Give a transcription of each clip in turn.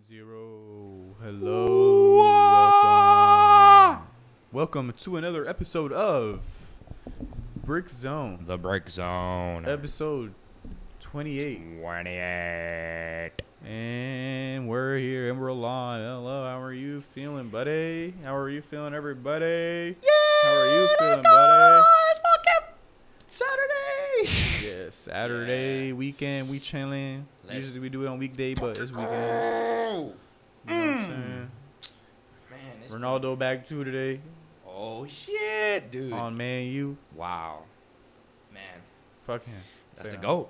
0. Hello. Welcome to another episode of Brick Zone. The Brick Zone. Episode 28. 28. And we're here and we're live. Hello, how are you feeling, buddy? How are you feeling, everybody? Yeah. How are you feeling, let's go. buddy? It's fucking Saturday. Yeah, Saturday, weekend, we chilling. Usually we do it on weekday, but it's weekend. You know what I'm saying? Man, Ronaldo back too today. Oh shit, dude. On Man U. Wow. Man. Fuck him. That's Say the no. GOAT.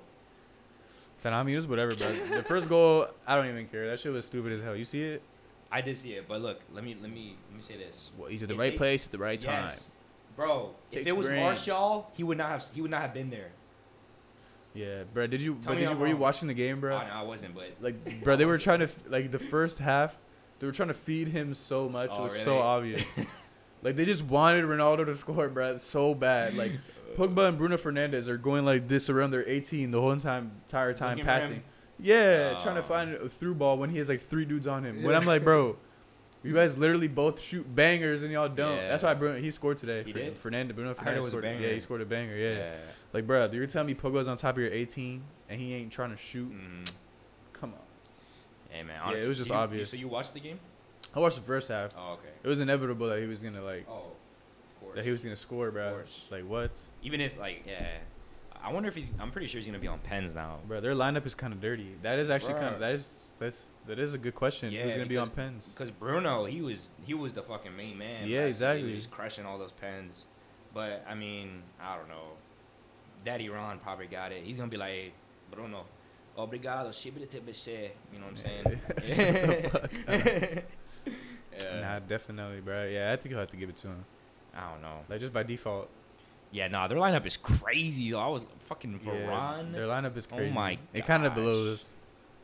Said I'm used, whatever, bro. The first goal, I don't even care. That shit was stupid as hell. You see it? I did see it, but look, let me say this. Well, he's at the right place at the right time. Yes. Bro, if Takes it was brains. Martial, he would not have been there. Yeah, bro. Were you wrong. watching the game, bro? Oh, no, I wasn't, but Like, bro, they were trying to the first half. They were trying to feed him so much. Oh, It was really? so obvious. Like they just wanted Ronaldo to score, bro. It's so bad. Like Pogba and Bruno Fernandes are going like this around their 18 the whole entire time Looking for passing. him? Yeah, trying to find a through ball when he has like 3 dudes on him. When I'm like, bro, you guys literally both shoot bangers and y'all don't. Yeah. That's why he scored today. He did? Bruno I heard it Fernandes was a scored. banger. Yeah, he scored a banger. Yeah. Yeah. Like, bro, you're telling me Pogba's on top of your 18 and he ain't trying to shoot? Come on. Hey man, Yeah, honestly, it was just obvious. So you watched the game? I watched the first half. Oh, okay. It was inevitable that he was gonna like Oh, of course. that he was gonna score, bro. course. Like what, Even if I wonder if I'm pretty sure he's gonna be on pens now. bro? Their lineup is kind of dirty. That is actually Bruh. that is a good question. Yeah, Who's gonna be on because- pens? Because Bruno, he was the fucking main man. Yeah, last year. exactly. He was crushing all those pens. But I mean, I don't know. Daddy Ron probably got it. He's gonna be like, hey, Bruno, obrigado, shibite bese. You know what I'm saying? Shut the fuck up. Yeah. Nah, definitely, bro. Yeah, I think I'll have to give it to him. I don't know. Like just by default. Yeah, nah, their lineup is crazy. I was fucking Yeah, Varane. their lineup is crazy. Oh my It kind of gosh. blows.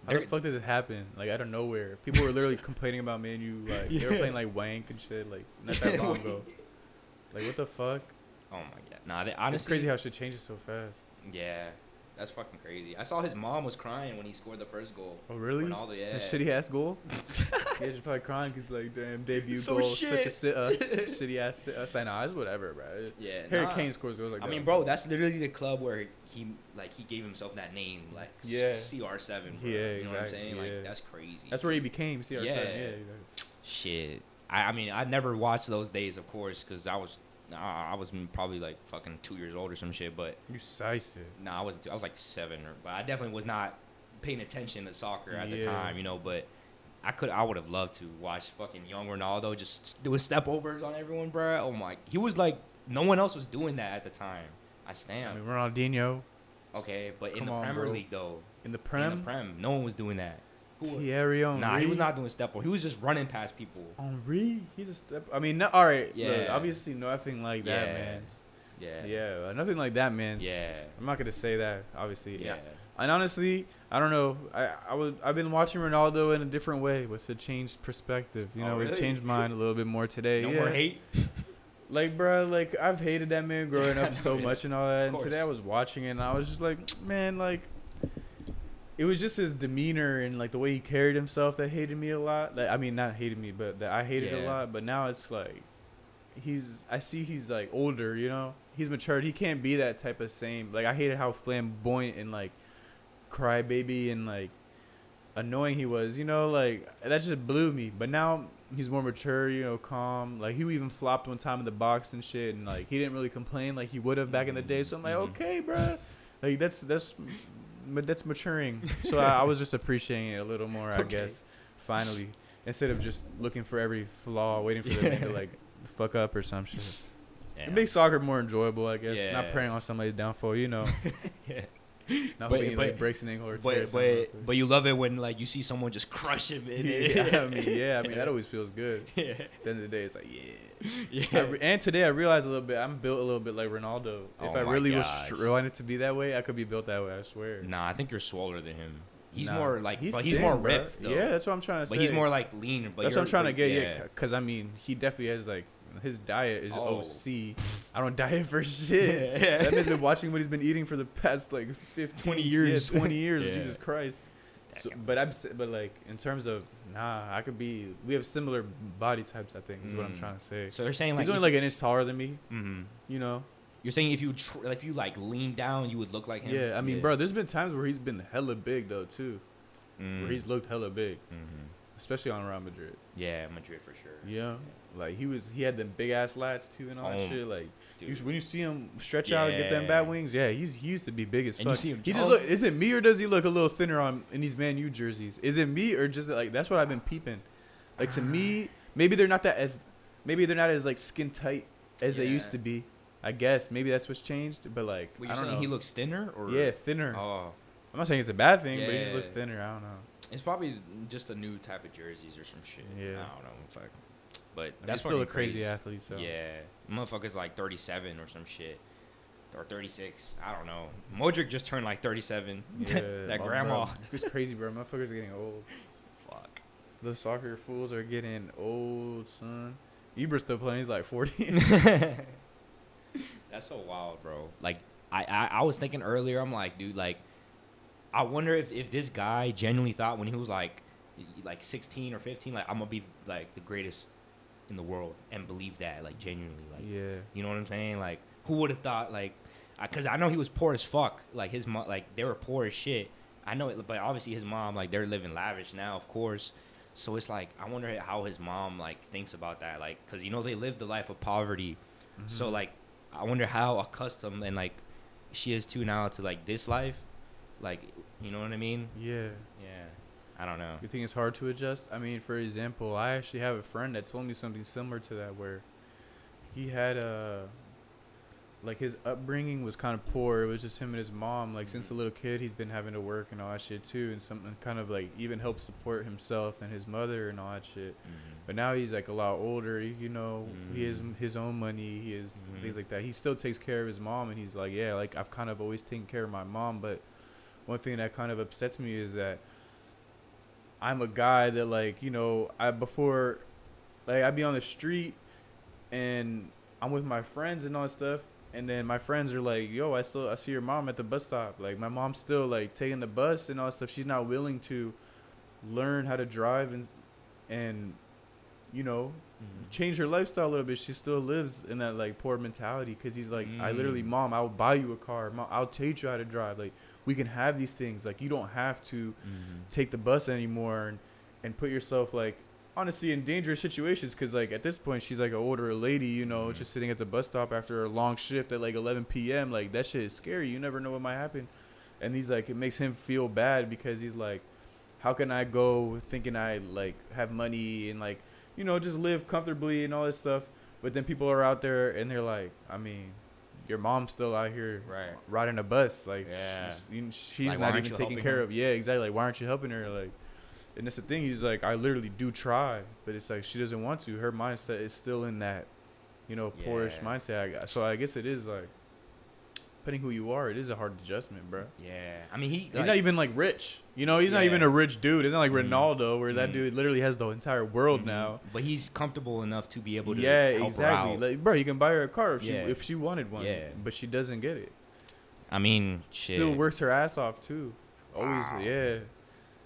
How the They're- fuck did it happen? Like out of nowhere, people were literally complaining about Man U. Like they were playing like wank and shit. Like not that long ago. Like what the fuck? Oh my god. Nah, they It's honestly. crazy how shit changes so fast. Yeah, that's fucking crazy. I saw his mom was crying when he scored the first goal. Oh really? Ronaldo, yeah. That shitty ass goal. Yeah, she's probably crying because like damn debut So goal, shit. such a shitty ass. Say nah, it's whatever, bro. Yeah, Harry nah. Kane scores goals like that. I mean, all bro, the time. that's literally the club where he gave himself that name, like Yeah. CR7. Bro. Yeah, You know what I'm exactly, saying? yeah. Like that's crazy. That's where he became CR7. Yeah. Yeah, exactly. Shit. I mean, I never watched those days, of course, because I was probably like fucking 2 years old or some shit. But You sized it. nah, I was like 7, but I definitely was not paying attention to soccer at the Yeah. time, you know. But I would have loved to watch fucking young Ronaldo just doing step overs on everyone, bro. Oh my, he was like no one else was doing that at the time. I stand. I mean, Ronaldinho Okay, but in Come the on, Premier bro. League though, in the Prem. no one was doing that. Who was- Thierry Henry. Nah, he was not doing step over. He was just running past people. Henry. He's a step. I mean, all right. Yeah. Look, obviously, nothing like that, Yeah. man. Yeah. Yeah, nothing like that, man. Yeah. I'm not gonna say that, obviously. Yeah. And honestly, I don't know. I've been watching Ronaldo in a different way with a changed perspective. You Oh, know, really? it changed mine a little bit more today. No yeah. more hate. Like, bro, like I've hated that man growing up so Yeah, much and all that. of And today I course. was watching it and I was just like, man, like it was just his demeanor and like the way he carried himself that hated me a lot. Like, I mean, not hated me, but that I hated a Yeah. lot. But now it's like I see he's like older, you know. He's matured. He can't be that type of same. Like I hated how flamboyant and like crybaby and like annoying he was, you know. Like that just blew me. But now he's more mature, you know, calm. Like he even flopped one time in the box and shit, and like he didn't really complain like he would have back in the day. So I'm like, Mhm. okay, bro. Like that's maturing. So I was just appreciating it a little more, I Okay. guess. Finally, instead of just looking for every flaw, waiting for them to like fuck up or some shit. Yeah. It makes soccer more enjoyable, I guess. Not Yeah. preying on somebody's downfall, you know. Yeah. Not But- hoping he but- like breaks an ankle or tears something real quick. But you love it when like you see someone just crush him in it. yeah, I mean that always feels good. Yeah. At the end of the day, it's like, yeah. Yeah. And today I realized a little bit, I'm built a little bit like Ronaldo. If Oh I my really gosh. wanted to be that way, I could be built that way, I swear. Nah, I think you're swoller than him. He's Nah, more like, but he's thin, more bruh. ripped though. Yeah, that's what I'm trying to say. But he's more like lean. But that's what I'm trying to like, get, yeah. Because, I mean, he definitely has, like, his diet is Oh. OC. I don't diet for shit. Yeah. That man's been watching what he's been eating for the past, like, 15 20 years. years. 20 years. Yeah. Jesus Christ. So, but like in terms of I could be. We have similar body types. I think is what I'm trying to say. So they're saying like he's only like an inch taller than me. Mm-hmm. You know. You're saying if you like lean down, you would look like him. Yeah, I mean, bro, there's been times where he's been hella big though too, where he's looked hella big, especially on Real Madrid. Yeah, Madrid for sure. Yeah, like he had them big ass lats too and all that shit. Like when you see him stretch out and get them bat wings, yeah, he used to be big as fuck. You see him he just look. Is it me or does he look a little thinner in these Man U jerseys? Is it me or just like that's what I've been peeping? Like to me, maybe they're not as like skin tight as they used to be. I guess maybe that's what's changed, but like I don't know. He looks thinner, or thinner. Oh, I'm not saying it's a bad thing, but he just looks thinner. I don't know. It's probably just a new type of jerseys or some shit. Yeah, I don't know. Fuck. But that's still a crazy athlete. So yeah, motherfucker's like 37 or some shit, or 36. I don't know. Modric just turned like 37. Yeah, that grandma. Bro, it's crazy, bro. Motherfuckers are getting old. Fuck. The soccer fools are getting old, son. Ibra's still playing. He's like 40. That's so wild, bro. Like I was thinking earlier, I'm like, dude, like I wonder if this guy genuinely thought when he was like 16 or 15, like I'm gonna be like the greatest in the world, and believe that, like genuinely, like you know what I'm saying? Like who would have thought, like, because I know he was poor as fuck. Like his mom, like they were poor as shit. I know it, but obviously his mom, like they're living lavish now, of course. So it's like I wonder how his mom like thinks about that, like, because you know they lived the life of poverty, so like. I wonder how accustomed and like she is too now to like this life, like, you know what I mean? Yeah. I don't know. You think it's hard to adjust? I mean, for example, I actually have a friend that told me something similar to that, where he had like his upbringing was kind of poor. It was just him and his mom. Like since a little kid, he's been having to work and all that shit too, and something kind of like even help support himself and his mother and all that shit. But now he's like a lot older. You know, he has his own money. He has things like that. He still takes care of his mom, and he's like, yeah, like I've kind of always taken care of my mom. But one thing that kind of upsets me is that I'm a guy that, like, you know, I'd be on the street and I'm with my friends and all that stuff. And then my friends are like, yo, I see your mom at the bus stop. Like, my mom's still, like, taking the bus and all that stuff. She's not willing to learn how to drive and you know, change her lifestyle a little bit. She still lives in that, like, poor mentality. Because he's like, I literally, Mom, I'll buy you a car. Mom, I'll teach you how to drive. Like, we can have these things. Like, you don't have to take the bus anymore and put yourself, like, honestly in dangerous situations, because like at this point she's like an older lady, you know, just sitting at the bus stop after a long shift at like 11 p.m. Like that shit is scary. You never know what might happen. And he's like, it makes him feel bad because he's like, how can I go thinking I like have money and like, you know, just live comfortably and all this stuff, but then people are out there and they're like, I mean, your mom's still out here riding a bus, like she's like, not even taking care of. Yeah, exactly. Like, why aren't you helping her? Like, and that's the thing. He's like, I literally do try, but it's like she doesn't want to. Her mindset is still in that, you know, poorish mindset. So I guess it is like, depending who you are, it is a hard adjustment, bro. Yeah, I mean he's like, not even like rich. You know, he's not even a rich dude. It's not like Ronaldo, where that dude literally has the entire world now. But he's comfortable enough to be able to help her out. Like, bro, you can buy her a car if she wanted one. Yeah, but she doesn't get it. I mean, shit. Still works her ass off too. Always,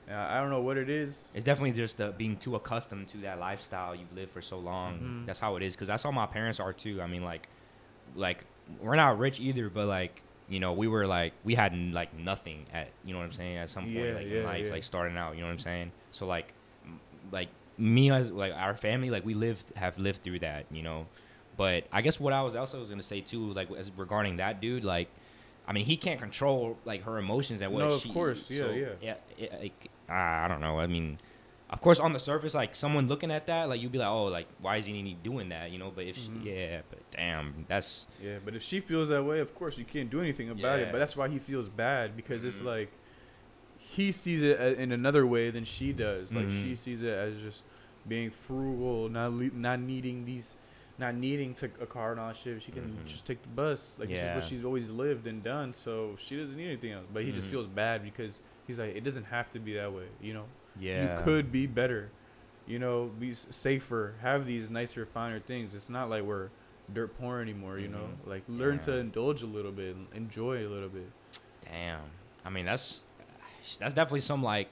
I don't know what it is. It's definitely just being too accustomed to that lifestyle you've lived for so long. That's how it is. Because that's how my parents are too. I mean, like we're not rich either, but like, you know, we had like nothing at, you know what I'm saying, at some point in life, like starting out, you know what I'm saying? So like me as like our family, like we have lived through that, you know. But I guess what I was also gonna say too, like as regarding that dude, like, I mean, he can't control like her emotions and what of course, I don't know. I mean, of course, on the surface, like someone looking at that, like you'd be like, oh, like why is he doing that, you know? But if but damn, that's but if she feels that way, of course you can't do anything about it. But that's why he feels bad, because it's like he sees it in another way than she does. Like she sees it as just being frugal, not needing a car and all that shit. She can just take the bus. Like it's just what she's always lived and done. So she doesn't need anything else. But he just feels bad because he's like, it doesn't have to be that way, you know? You could be better, you know, be safer, have these nicer, finer things. It's not like we're dirt poor anymore, you know? Like, learn to indulge a little bit, enjoy a little bit. Damn. I mean, that's definitely some, like,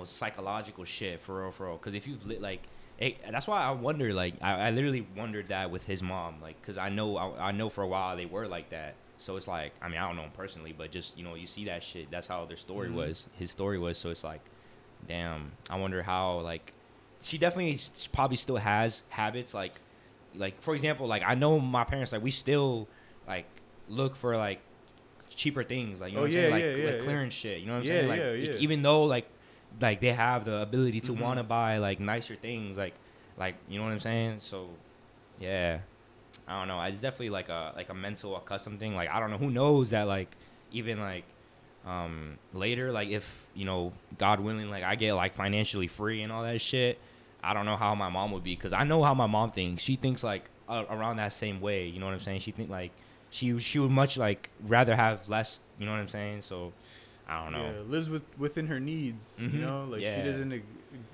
psychological shit for real. Because if you've like, that's why I wonder. Like, I literally wondered that with his mom. Like, because I know for a while they were like that. So it's like, I mean, I don't know him personally, but just you see that shit. That's how their story was. His story was. So it's like, damn. I wonder how like, she definitely probably still has habits like for example, like I know my parents, like we still like look for like cheaper things, like what I'm saying, like clearance shit, you know what I'm saying, like even though like they have the ability to want to buy like nicer things, like you know what I'm saying. So yeah, I don't know, it's definitely like a mental accustomed thing. Like I don't know, who knows that like even like later, like if God willing, like I get like financially free and all that shit, I don't know how my mom would be, because I know how my mom thinks. She thinks like around that same way. You know what I'm saying? She think like she would much like rather have less. You know what I'm saying? So I don't know. Yeah, lives within her needs. Mm-hmm. Like she doesn't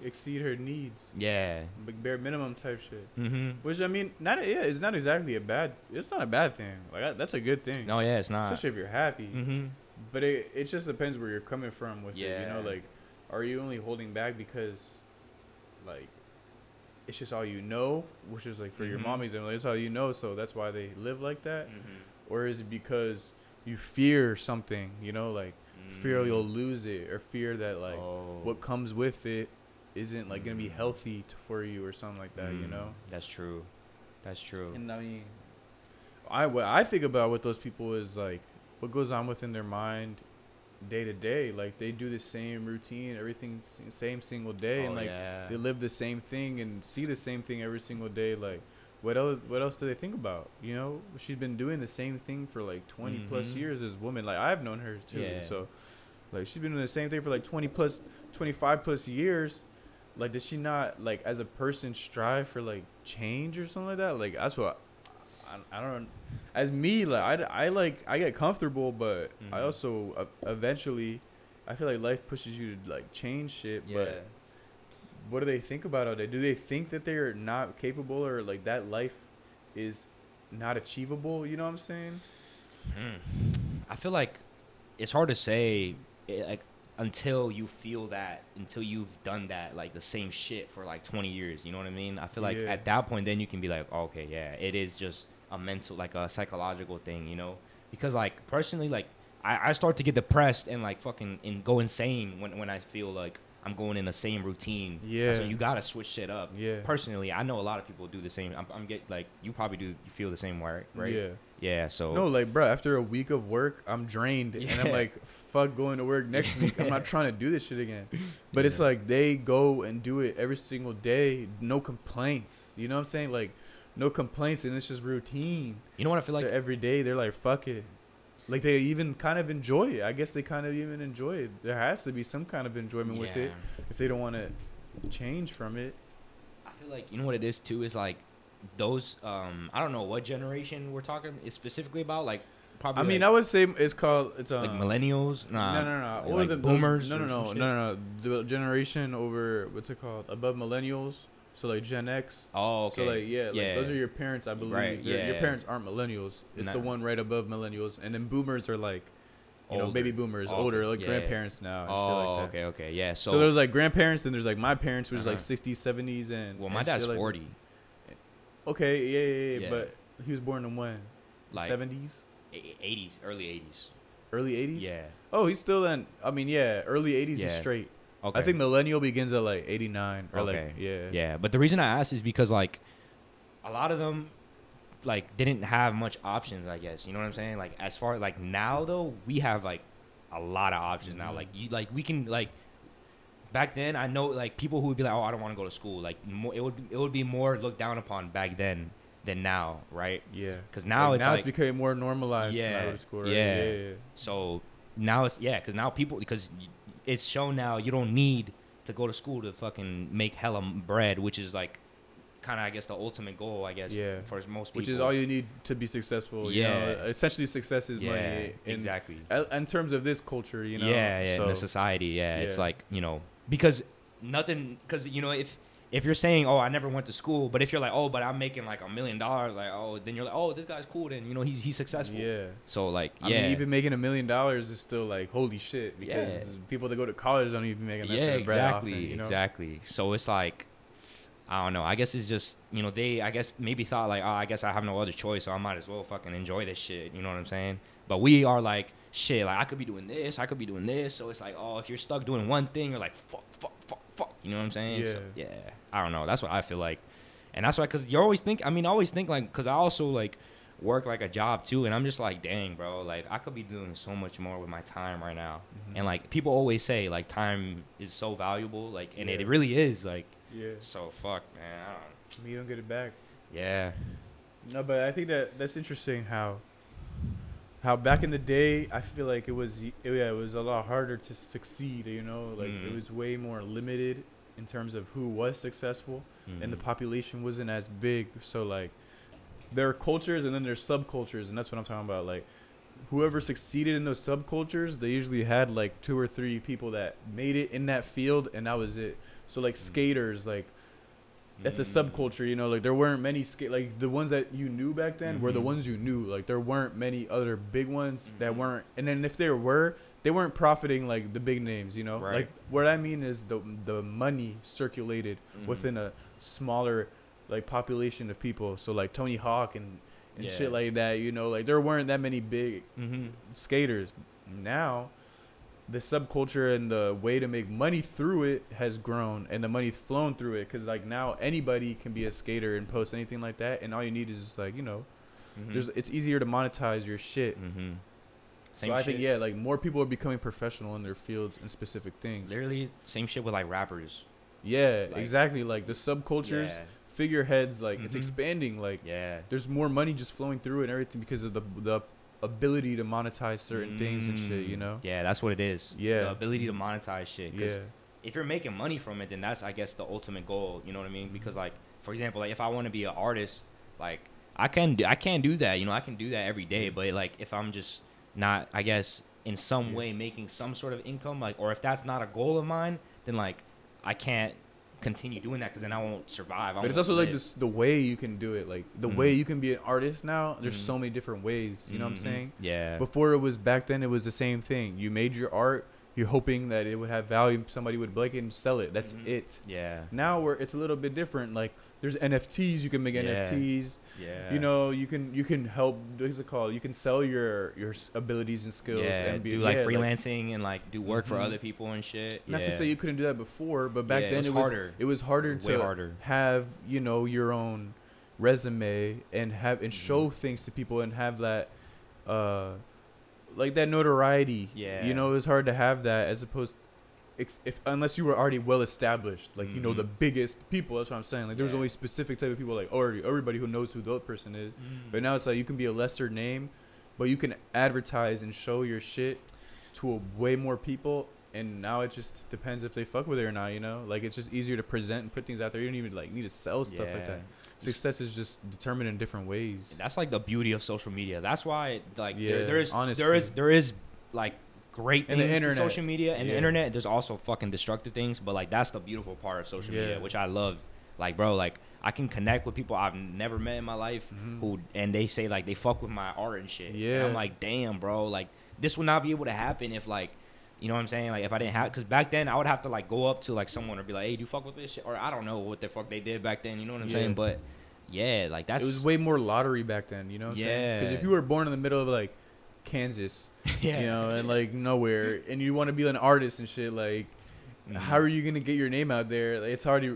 exceed her needs. Yeah. Like bare minimum type shit. Mm-hmm. Which I mean, it's not exactly a bad. It's not a bad thing. Like that's a good thing. No, yeah, it's not. Especially if you're happy. Mm-hmm. But it just depends where you're coming from with it. Like, are you only holding back because, like, it's just all you know, which is like for your mommies and like, it's all you know, so that's why they live like that, or is it because you fear something, like fear you'll lose it, or fear that like what comes with it isn't like gonna be healthy for you or something like that, That's true. And I mean, what I think about with those people is like what goes on within their mind day to day. Like they do the same routine, everything same single day, and like they live the same thing and see the same thing every single day. Like what else do they think about? She's been doing the same thing for like 20 plus years. As a woman, like I've known her too, so like she's been doing the same thing for like 25 plus years. Like does she not, like as a person, strive for like change or something like that? Like that's what I don't. As me, like I get comfortable, but I also eventually, I feel like life pushes you to like change shit. Yeah. But what do they think about all day? Do they think that they're not capable, or like that life is not achievable? You know what I'm saying? I feel like it's hard to say, like until you feel that, until you've done that, like the same shit for like 20 years. You know what I mean? I feel like at that point, then you can be like, oh, okay, yeah, it is just a mental, like a psychological thing, because like personally, like I start to get depressed and like fucking and go insane when I feel like I'm going in the same routine. Yeah. So you gotta switch shit up. Yeah. Personally, I know a lot of people do the same. I'm get like you probably do. You feel the same way, right? Yeah. Yeah. So no, like bro, after a week of work, I'm drained, and I'm like, fuck going to work next week. I'm not trying to do this shit again. But it's like they go and do it every single day, no complaints. You know what I'm saying? Like. No complaints, and it's just routine. You know what I feel like? Every day, they're like, fuck it. Like, they even kind of enjoy it. I guess they kind of even enjoy it. There has to be some kind of enjoyment with it if they don't want to change from it. I feel like, you know what it is, too, is, like, those, I don't know what generation we're talking specifically about. Like, probably, I mean, I would say it's like millennials? Nah. No. Or like boomers? No. The generation over, what's it called? Above millennials. So, like, Gen X. Oh, okay. So, like, those are your parents, I believe. Right, your parents aren't millennials. It's the one right above millennials. And then boomers are, like, baby boomers, older, like grandparents now. And shit like that. Okay. Yeah, so there's, like, grandparents. Then there's, like, my parents, which is, like, 60s, 70s. And well, my dad's 40. Okay, yeah. But he was born in when? Like 70s? 80s, early 80s. Early 80s? Yeah. Oh, he's still in, I mean, early 80s is straight. Okay. I think millennial begins at like 89 or like yeah. But the reason I asked is because like a lot of them like didn't have much options, I guess. You know what I'm saying? Like as far like now though, we have like a lot of options now. Like we can like back then. I know like people who would be like, oh, I don't want to go to school. Like it would be more looked down upon back then than now, right? Yeah. Because now it's becoming more normalized. To go to school, right? Yeah. So now it's because now people it's shown now you don't need to go to school to fucking make hella bread, which is like kind of, I guess, the ultimate goal, I guess, for most people. Which is all you need to be successful. Essentially, success is money. Exactly. In terms of this culture, so, in the society, it's like, because if if you're saying, oh, I never went to school, but if you're like, oh, but I'm making like $1 million, like, oh, then you're like, oh, this guy's cool, then, you know, he's successful. Yeah. So like, I mean, even making $1 million is still like holy shit, because people that go to college don't even make that type of bread often, you know? Exactly. So it's like, I don't know. I guess it's just, you know, they, I guess, maybe thought like, oh, I guess I have no other choice, so I might as well fucking enjoy this shit. You know what I'm saying? But we are like, shit, like, I could be doing this. I could be doing this. So it's like, oh, if you're stuck doing one thing, you're like, fuck. You know what I'm saying? Yeah. So, yeah. I don't know. That's what I feel like. And that's why, because you always think, I always think like, because I also like work like a job too. And I'm just like, dang, bro, like I could be doing so much more with my time right now. Mm-hmm. And like people always say like time is so valuable. Like, and it really is. Like, yeah. So fuck, man. I don't. You don't get it back. Yeah. No, but I think that's interesting how back in the day I feel like it was a lot harder to succeed, you know, like it was way more limited in terms of who was successful, and the population wasn't as big. So like there are cultures and then there's subcultures, and that's what I'm talking about. Like whoever succeeded in those subcultures, they usually had like 2 or 3 people that made it in that field, and that was it. So like skaters, like that's a subculture, you know, like there weren't many like the ones that you knew back then were the ones you knew. Like there weren't many other big ones that weren't, and then if there were, they weren't profiting like the big names, you know. Right. Like what I mean is the money circulated within a smaller like population of people. So like Tony Hawk and shit like that, you know, like there weren't that many big skaters. Now the subculture and the way to make money through it has grown, and the money's flown through it, because like now anybody can be a skater and post anything like that, and all you need is just like, you know, it's easier to monetize your shit. So I think like more people are becoming professional in their fields and specific things. Literally same shit with like rappers. Yeah, like, exactly. Like the subcultures, figureheads, like it's expanding. Like there's more money just flowing through it and everything because of the ability to monetize certain things and shit, you know. Yeah, that's what it is. Yeah, the ability to monetize shit. Because if you're making money from it, then that's, I guess, the ultimate goal, you know what I mean? Because like, for example, like if I want to be an artist, like I can't do that, you know. I can do that every day, but like if I'm just not, I guess, in some way making some sort of income, like, or if that's not a goal of mine, then like I can't continue doing that, because then I won't survive. But it's also like this, the way you can do it, like the way you can be an artist now. There's so many different ways, you know what I'm saying? Yeah. Before it was, back then it was the same thing. You made your art, you're hoping that it would have value, somebody would like it and sell it. That's it. Yeah. Now it's a little bit different. Like there's NFTs, you can make NFTs. Yeah. You know, you can help, what's it called? You can sell your abilities and skills and do like freelancing and like do work for other people and shit. Not to say you couldn't do that before, but back then it was harder to have, you know, your own resume and show things to people and have that like that notoriety. Yeah. You know, it was hard to have that, as opposed unless you were already well established, like you know, the biggest people. That's what I'm saying. Like there's only specific type of people, like already everybody who knows who the person is. But now it's like you can be a lesser name, but you can advertise and show your shit to way more people. And now it just depends if they fuck with it or not, you know. Like it's just easier to present and put things out there. You don't even like need to sell stuff like that. Success is just determined in different ways. That's like the beauty of social media. That's why like there is like great things to social media and the internet. There's also fucking destructive things, but like that's the beautiful part of social media, which I love. Like, bro, like I can connect with people I've never met in my life and they say like they fuck with my art and shit. Yeah. And I'm like, damn, bro, like this would not be able to happen if like, you know what I'm saying? Like if I didn't have, because back then I would have to like go up to like someone or be like, hey, do you fuck with this shit? Or I don't know what the fuck they did back then. You know what I'm saying? But yeah, like that's, it was way more lottery back then. You know what I'm saying? Because if you were born in the middle of like Kansas, you know, and like nowhere, and you want to be an artist and shit, like how are you gonna get your name out there? Like, it's already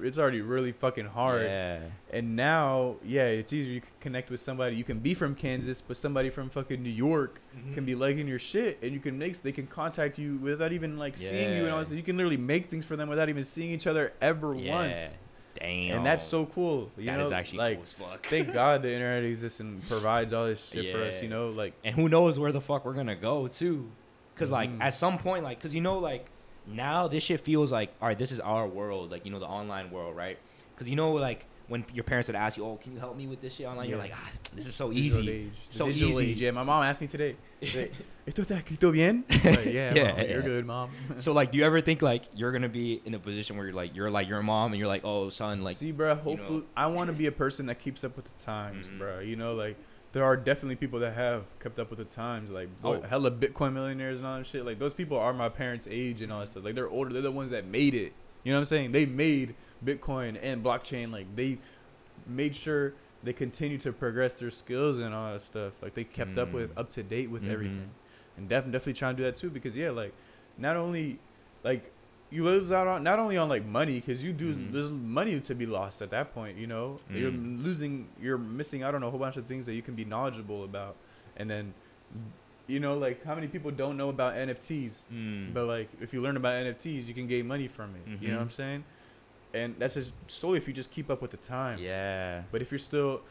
really fucking hard. Yeah. And now, it's easier. You can connect with somebody. You can be from Kansas, but somebody from fucking New York can be liking your shit, and they can contact you without even like seeing you, and all this. You can literally make things for them without even seeing each other ever once. Damn. And that's so cool. That is actually like, cool as fuck. Thank God the internet exists and provides all this shit for us, you know? Like, and who knows where the fuck we're gonna go too? Cause like at some point, like, cause you know, like now this shit feels like, all right, this is our world, like, you know, the online world, right? Cause you know, like when your parents would ask you, "Oh, can you help me with this shit online?" You're like, this is so Digital easy, age. so Digital easy. age. Yeah, my mom asked me today. ¿Esto está escrito bien? Like, yeah, Yeah, Mom, you're yeah. good, mom. So like, do you ever think like you're gonna be in a position where you're like your mom and you're like, oh son, like, see, bro, hopefully, know. I want to be a person that keeps up with the times, Mhm. bro. You know, like there are definitely people that have kept up with the times, like hella Bitcoin millionaires and all that shit. Like those people are my parents' age and all that stuff. Like they're older. They're the ones that made it. You know what I'm saying? They made Bitcoin and blockchain. Like they made sure they continue to progress their skills and all that stuff. Like they kept up to date with everything, and definitely trying to do that too. Because yeah, like not only like you lose out on not only on like money, because you do there's money to be lost at that point. You know, you're missing out on a whole bunch of things that you can be knowledgeable about, and then. You know, like how many people don't know about NFTs, but like if you learn about NFTs, you can gain money from it. You know what I'm saying? And that's just solely if you just keep up with the times. Yeah. But if you're still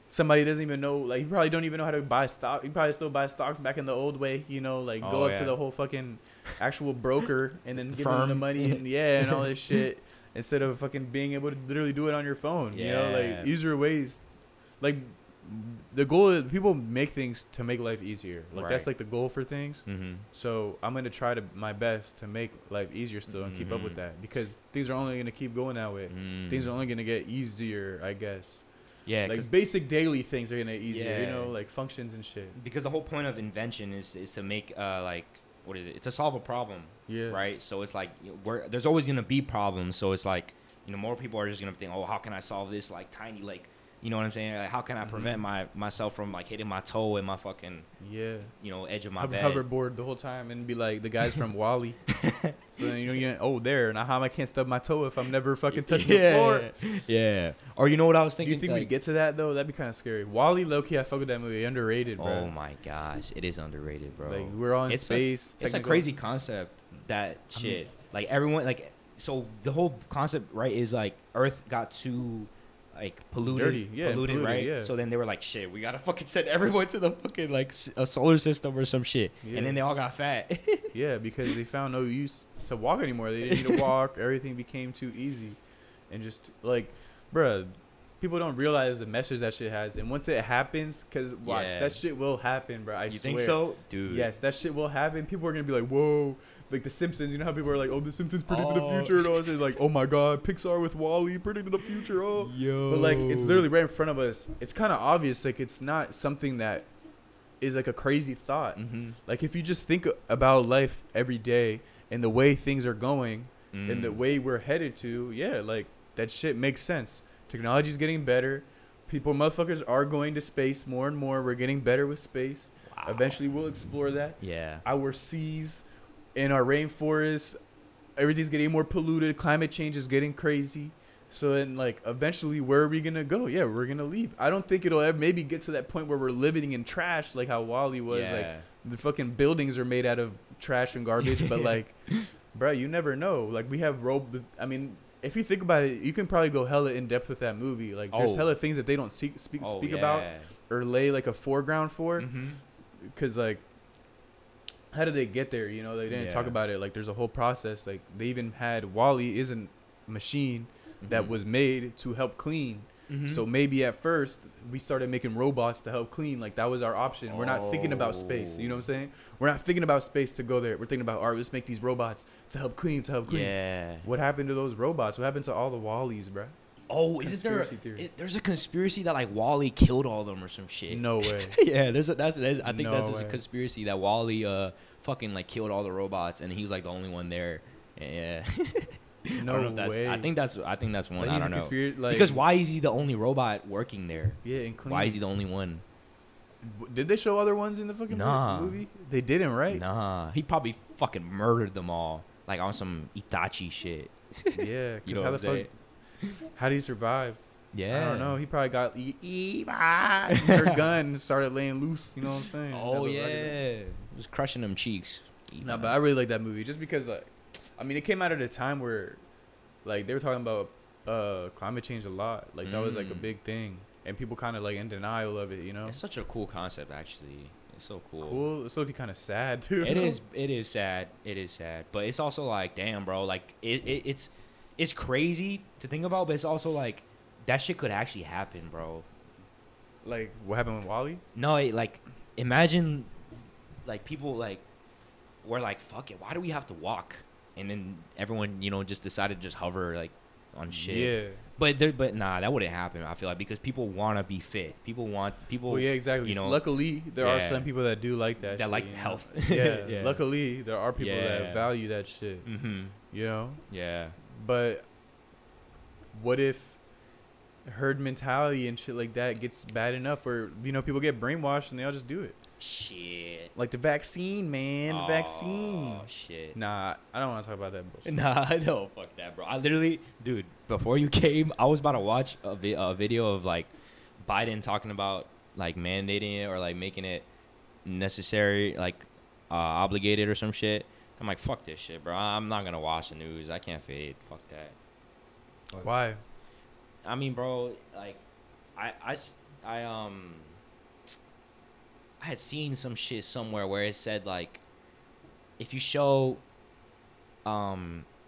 somebody doesn't even know, like you probably don't even know how to buy stock. You probably still buy stocks back in the old way. You know, like go up to the whole fucking actual broker and then give them the money and and all this shit instead of fucking being able to literally do it on your phone. You know, like easier ways, like. The goal is people make things to make life easier. Like that's like the goal for things. So I'm gonna try my best to make life easier still and keep up with that, because things are only gonna keep going that way. Things are only gonna get easier, I guess. Yeah, like basic daily things are gonna get easier. You know, like functions and shit. Because the whole point of invention is to make like what is it? It's to solve a problem. Yeah. Right. So it's like there's always gonna be problems. So it's like more people are just gonna think, oh, how can I solve this like tiny like. You know what I'm saying? Like, how can I prevent myself from like hitting my toe in my fucking edge of my bed? Hoverboard the whole time and be like the guys from Wall-E. So then there. Now how I can't stub my toe if I'm never fucking touching the floor? Yeah. Or you know what I was thinking? Do you think we'd get to that though? That'd be kind of scary. Wall-E, low-key, I fuck with that movie. Underrated, bro. Oh my gosh, it is underrated, bro. Like we're all in space. It's a crazy concept. That shit. Like everyone like so the whole concept right is like Earth got too. Like polluted, right? Yeah. So then they were like, "Shit, we gotta fucking send everyone to the fucking like a solar system or some shit." Yeah. And then they all got fat. Yeah, because they found no use to walk anymore. They didn't need to walk. Everything became too easy, and just like, bruh, people don't realize the message that shit has. And once it happens, cause watch that shit will happen, bro. I swear. You think so, dude? Yes, that shit will happen. People are gonna be like, "Whoa." Like the Simpsons, you know how people are like, "Oh, the Simpsons predicted the future," and all this. Like, "Oh my God, Pixar with Wall-E predicted the future." Oh, yo. But like, it's literally right in front of us. It's kind of obvious. Like, it's not something that is like a crazy thought. Like, if you just think about life every day and the way things are going and the way we're headed to, like that shit makes sense. Technology's getting better. Motherfuckers are going to space more and more. We're getting better with space. Wow. Eventually, we'll explore that. Yeah. Our seas. In our rainforest, everything's getting more polluted. Climate change is getting crazy. So then, like, eventually, where are we gonna go? Yeah, we're gonna leave. I don't think it'll ever maybe get to that point where we're living in trash, like how Wall-E was. Yeah. Like, the fucking buildings are made out of trash and garbage. But like, bro, you never know. Like, we have I mean, if you think about it, you can probably go hella in depth with that movie. Like, there's hella things that they don't speak about or lay like a foreground for, because like. How did they get there? You know, they didn't talk about it. Like, there's a whole process. Like, they even had Wall-E is a machine that was made to help clean. So maybe at first we started making robots to help clean. Like, that was our option. We're not thinking about space. You know what I'm saying? We're not thinking about space to go there. We're thinking about, all right, let's make these robots to help clean. Yeah. What happened to those robots? What happened to all the Wall-Es, bro? Oh, isn't there? There's a conspiracy that like Wall-E killed all of them or some shit. No way. Yeah, I think that's just a conspiracy that Wall-E fucking like killed all the robots and he was like the only one there. Yeah. No way. I think that's one. Like, I don't know. Like, because why is he the only robot working there? Yeah, and clean. Why is he the only one? Did they show other ones in the fucking movie? They didn't, right? Nah. He probably fucking murdered them all, like on some Itachi shit. Yeah. You know how the fuck? How do you survive? Yeah. I don't know. He probably got her gun and started laying loose. You know what I'm saying? Oh, yeah. Just crushing them cheeks. No, but I really like that movie just because, like, I mean, it came out at a time where, like, they were talking about climate change a lot. Like, that was, like, a big thing. And people kind of, like, in denial of it, you know? It's such a cool concept, actually. It's so cool. Cool. It's looking kind of sad, too. It is. It is sad. It is sad. But it's also, like, damn, bro. Like, it's crazy to think about, but it's also like that shit could actually happen, bro. Like what happened with Wally? No, like imagine like people like were like, fuck it, why do we have to walk? And then everyone, just decided to just hover like on shit. Yeah. But nah, that wouldn't happen. I feel like because people want to be fit. People. Well, yeah, exactly. Luckily, there are some people that do like that. That shit, like health. Yeah. Yeah. Luckily, there are people that value that shit. Mm-hmm. You know. Yeah. But what if herd mentality and shit like that gets bad enough where people get brainwashed and they all just do it? Shit. Like the vaccine, man. The vaccine. Oh, shit. Nah, I don't want to talk about that bullshit. Nah, no, fuck that, bro. I literally, dude, before you came, I was about to watch a video of, like, Biden talking about, like, mandating it or, like, making it necessary, like, obligated or some shit. I'm like, fuck this shit, bro. I'm not going to watch the news. I can't fade. Fuck that. Why? I mean, bro, like, I had seen some shit somewhere where it said, like, if you show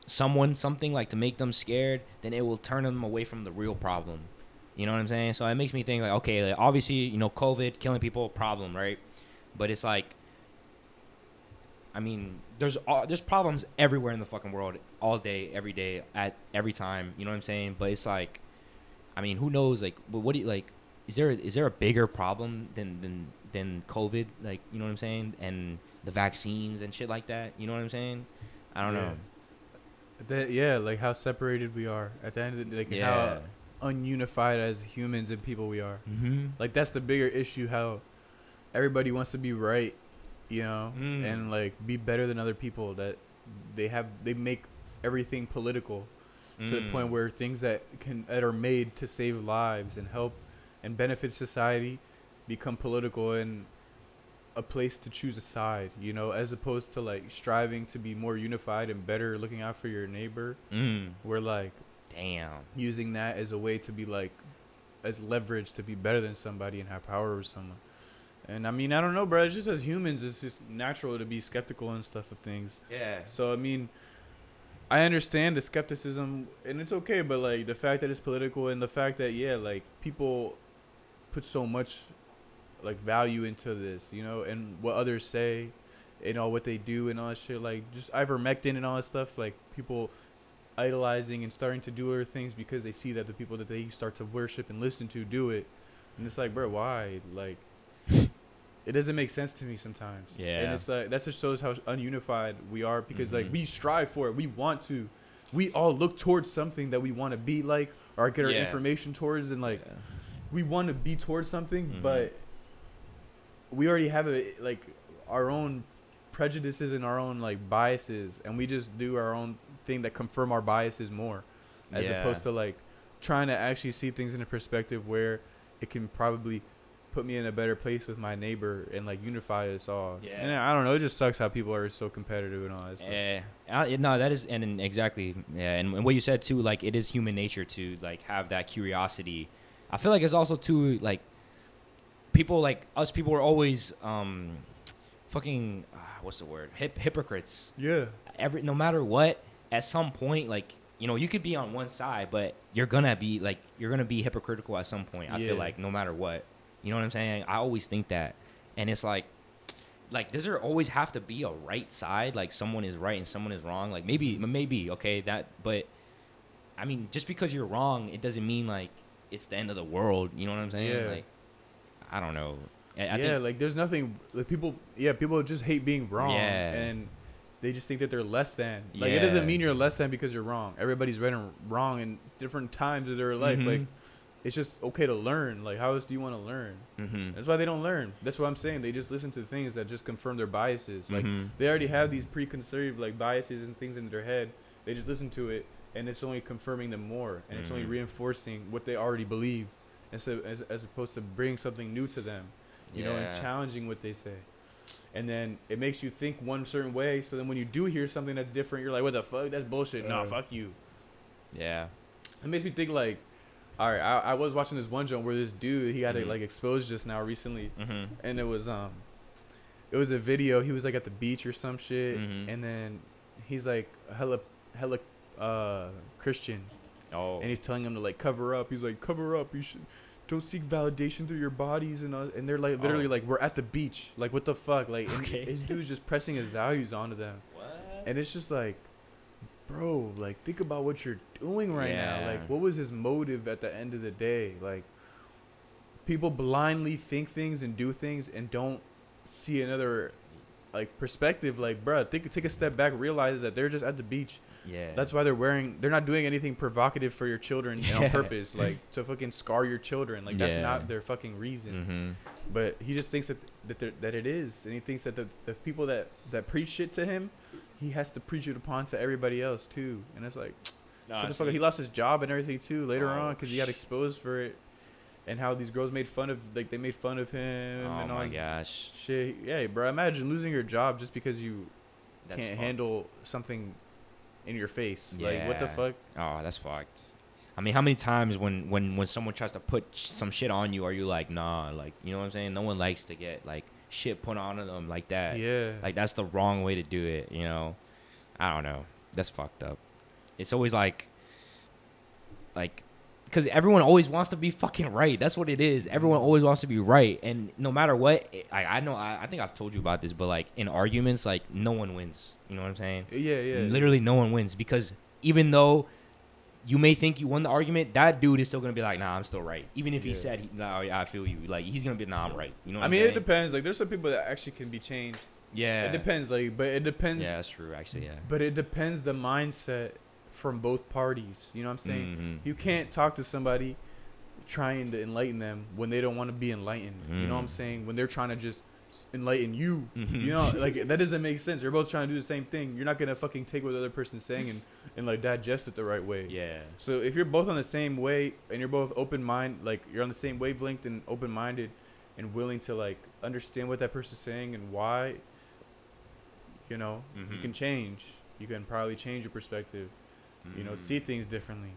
someone something, like, to make them scared, then it will turn them away from the real problem. You know what I'm saying? So it makes me think, like, okay, like, obviously, COVID, killing people, problem, right? But it's like, I mean, there's problems everywhere in the fucking world, all day, every day, at every time. You know what I'm saying? But it's like, I mean, who knows? Like, what do you like? Is there a bigger problem than COVID? Like, you know what I'm saying? And the vaccines and shit like that. You know what I'm saying? I don't know. Like how separated we are at the end of the day. Like how ununified as humans and people we are. Mm-hmm. Like that's the bigger issue. How everybody wants to be right, and like be better than other people. That they make everything political to the point where things that are made to save lives and help and benefit society become political and a place to choose a side, as opposed to like striving to be more unified and better, looking out for your neighbor. We're like, damn, using that as a way to be like, as leverage to be better than somebody and have power over someone. And I mean, I don't know, bro. It's just as humans, it's just natural to be skeptical and stuff of things. Yeah. So I mean, I understand the skepticism and it's okay, but like the fact that it's political and the fact that like people put so much like value into this, and what others say and all what they do and all that shit, like just ivermectin and all that stuff, like people idolizing and starting to do other things because they see that the people that they start to worship and listen to do it, and it's like, bro, why? Like it doesn't make sense to me sometimes. Yeah. And it's like that just shows how ununified we are because like we strive for it, we all look towards something that we want to be like or get our information towards, and like we want to be towards something, but we already have like our own prejudices and our own like biases, and we just do our own thing that confirm our biases more, as opposed to like trying to actually see things in a perspective where it can probably put me in a better place with my neighbor and like unify us all. Yeah. And I don't know, it just sucks how people are so competitive and all that stuff. Yeah. No, that is, and exactly. Yeah. And what you said too, like it is human nature to like have that curiosity. I feel like it's also too like people like us. People are always fucking what's the word? Hypocrites. Yeah. No matter what, at some point, like you could be on one side, but you're gonna be hypocritical at some point. I feel like no matter what, you know what I'm saying. I always think that, and it's like does there always have to be a right side? Like someone is right and someone is wrong. Like maybe okay that, but I mean just because you're wrong, it doesn't mean like it's the end of the world. You know what I'm saying? Yeah. Like, I don't know. I think, like there's nothing like people just hate being wrong, and they just think that they're less than. Like it doesn't mean you're less than because you're wrong. Everybody's right and wrong in different times of their life. Like it's just okay to learn. Like how else do you want to learn? That's why they don't learn. That's what I'm saying. They just listen to things that just confirm their biases. Like they already have these preconceived like biases and things in their head. They just listen to it, and it's only confirming them more, and it's only reinforcing what they already believe, as opposed to bringing something new to them. You know, and challenging what they say. And then it makes you think one certain way. So then when you do hear something that's different, you're like, what the fuck? That's bullshit. Nah, fuck you. Yeah. It makes me think like, all right, I was watching this one joint where this dude, he got it like exposed just now recently. And it was a video. He was like at the beach or some shit. And then he's like hella Christian. Oh. And he's telling them to like cover up. He's like, cover up. You should don't seek validation through your bodies and they're like literally like we're at the beach. Like what the fuck? Like Okay. his dude's just pressing his values onto them. What? And it's just like, bro, like think about what you're doing right now. Yeah. Like what was his motive at the end of the day? Like people blindly think things and do things and don't see another like perspective. Like, bro, take a step back, realize that they're just at the beach. Yeah. That's why they're not doing anything provocative for your children on purpose, like to fucking scar your children. Like that's not their fucking reason. But he just thinks that it is, and he thinks that the people that preach shit to him, he has to preach it upon to everybody else too. And it's like, he lost his job and everything too later on because he got exposed for it, and how these girls made fun of they made fun of him. Oh and all my his gosh. shit. Yeah, bro. Imagine losing your job just because you That's can't fucked. handle something in your face. Like what the Yeah. fuck? Oh, that's fucked. I mean, how many times when someone tries to put some shit on you, are you like, nah, like, you know what I'm saying? No one likes to get like shit put on them like that. Yeah. Like that's the wrong way to do it, you know? I don't know. That's fucked up. It's always like, because everyone always wants to be fucking right. That's what it is. Everyone always wants to be right. And no matter what, I think I've told you about this, but like in arguments, like no one wins. You know what I'm saying? Yeah. Literally no one wins, because even though you may think you won the argument, that dude is still going to be like, nah, I'm still right. Even if he said, nah, yeah, I feel you. Like he's going to be, nah, I'm right. You know what I I'm mean, saying? it depends. Like there's some people that actually can be changed. Yeah. It depends. Like, but it depends. Yeah, that's true. Actually, yeah. But it depends the mindset from both parties. You know what I'm saying? Mhm. You can't talk to somebody trying to enlighten them when they don't want to be enlightened. You know what I'm saying? When they're trying to just enlighten you. You know, like that doesn't make sense. You're both trying to do the same thing. You're not gonna fucking take what the other person's saying and like digest it the right way. Yeah. So if you're both on the same way and you're both open mind, like you're on the same wavelength and open minded and willing to like understand what that person's saying and why, you know, you can change. You can probably change your perspective. You know, see things differently.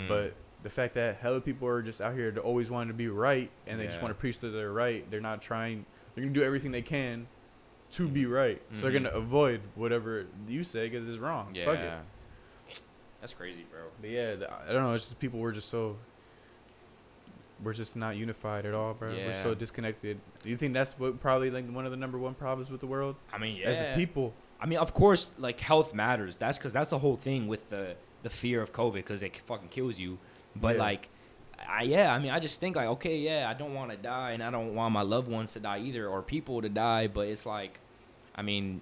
But the fact that hella people are just out here to always wanting to be right and they just want to preach that they're right. They're not trying. They're gonna do everything they can to be right. So they're gonna avoid whatever you say because it's wrong. Yeah. Fuck it. That's crazy, bro. But yeah, I don't know. It's just people we're just not unified at all, bro. Yeah. We're so disconnected. Do you think that's what probably like one of the number one problems with the world? I mean, yeah. As a people. I mean, of course, like health matters. That's because that's the whole thing with the fear of COVID, because it fucking kills you. But like, I mean, I just think like, okay, yeah, I don't want to die, and I don't want my loved ones to die either, or people to die. But it's like, I mean,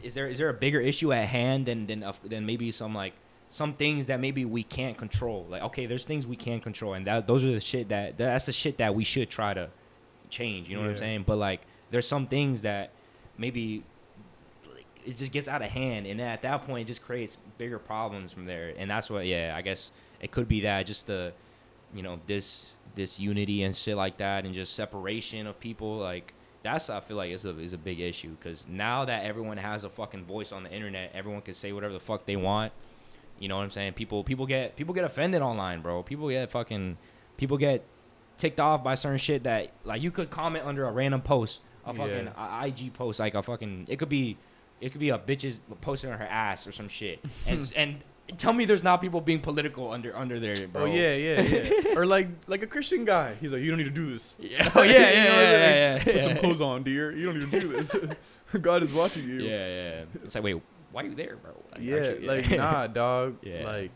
is there a bigger issue at hand than maybe some things that maybe we can't control? Like, okay, there's things we can't control, and those are the shit that's the shit that we should try to change. You know what I'm saying? But like, there's some things that maybe like, it just gets out of hand, and at that point it just creates bigger problems from there. And that's what, I guess it could be that, just the, you know, this unity and shit like that, and just separation of people. Like that's, I feel like is a big issue, because now that everyone has a fucking voice on the internet, everyone can say whatever the fuck they want. You know what I'm saying? People get offended online, bro. People get ticked off by certain shit that, like, you could comment under a random post, a fucking IG post, like a fucking, it could be a bitch's posting on her ass or some shit, and tell me there's not people being political under there, bro. Oh yeah. Or like a Christian guy. He's like, you don't need to do this. Yeah. Oh yeah. Put some clothes on, dear. You don't need to do this. God is watching you. Yeah. It's like, wait, why are you there, bro? Like, nah, dog. Yeah. Like,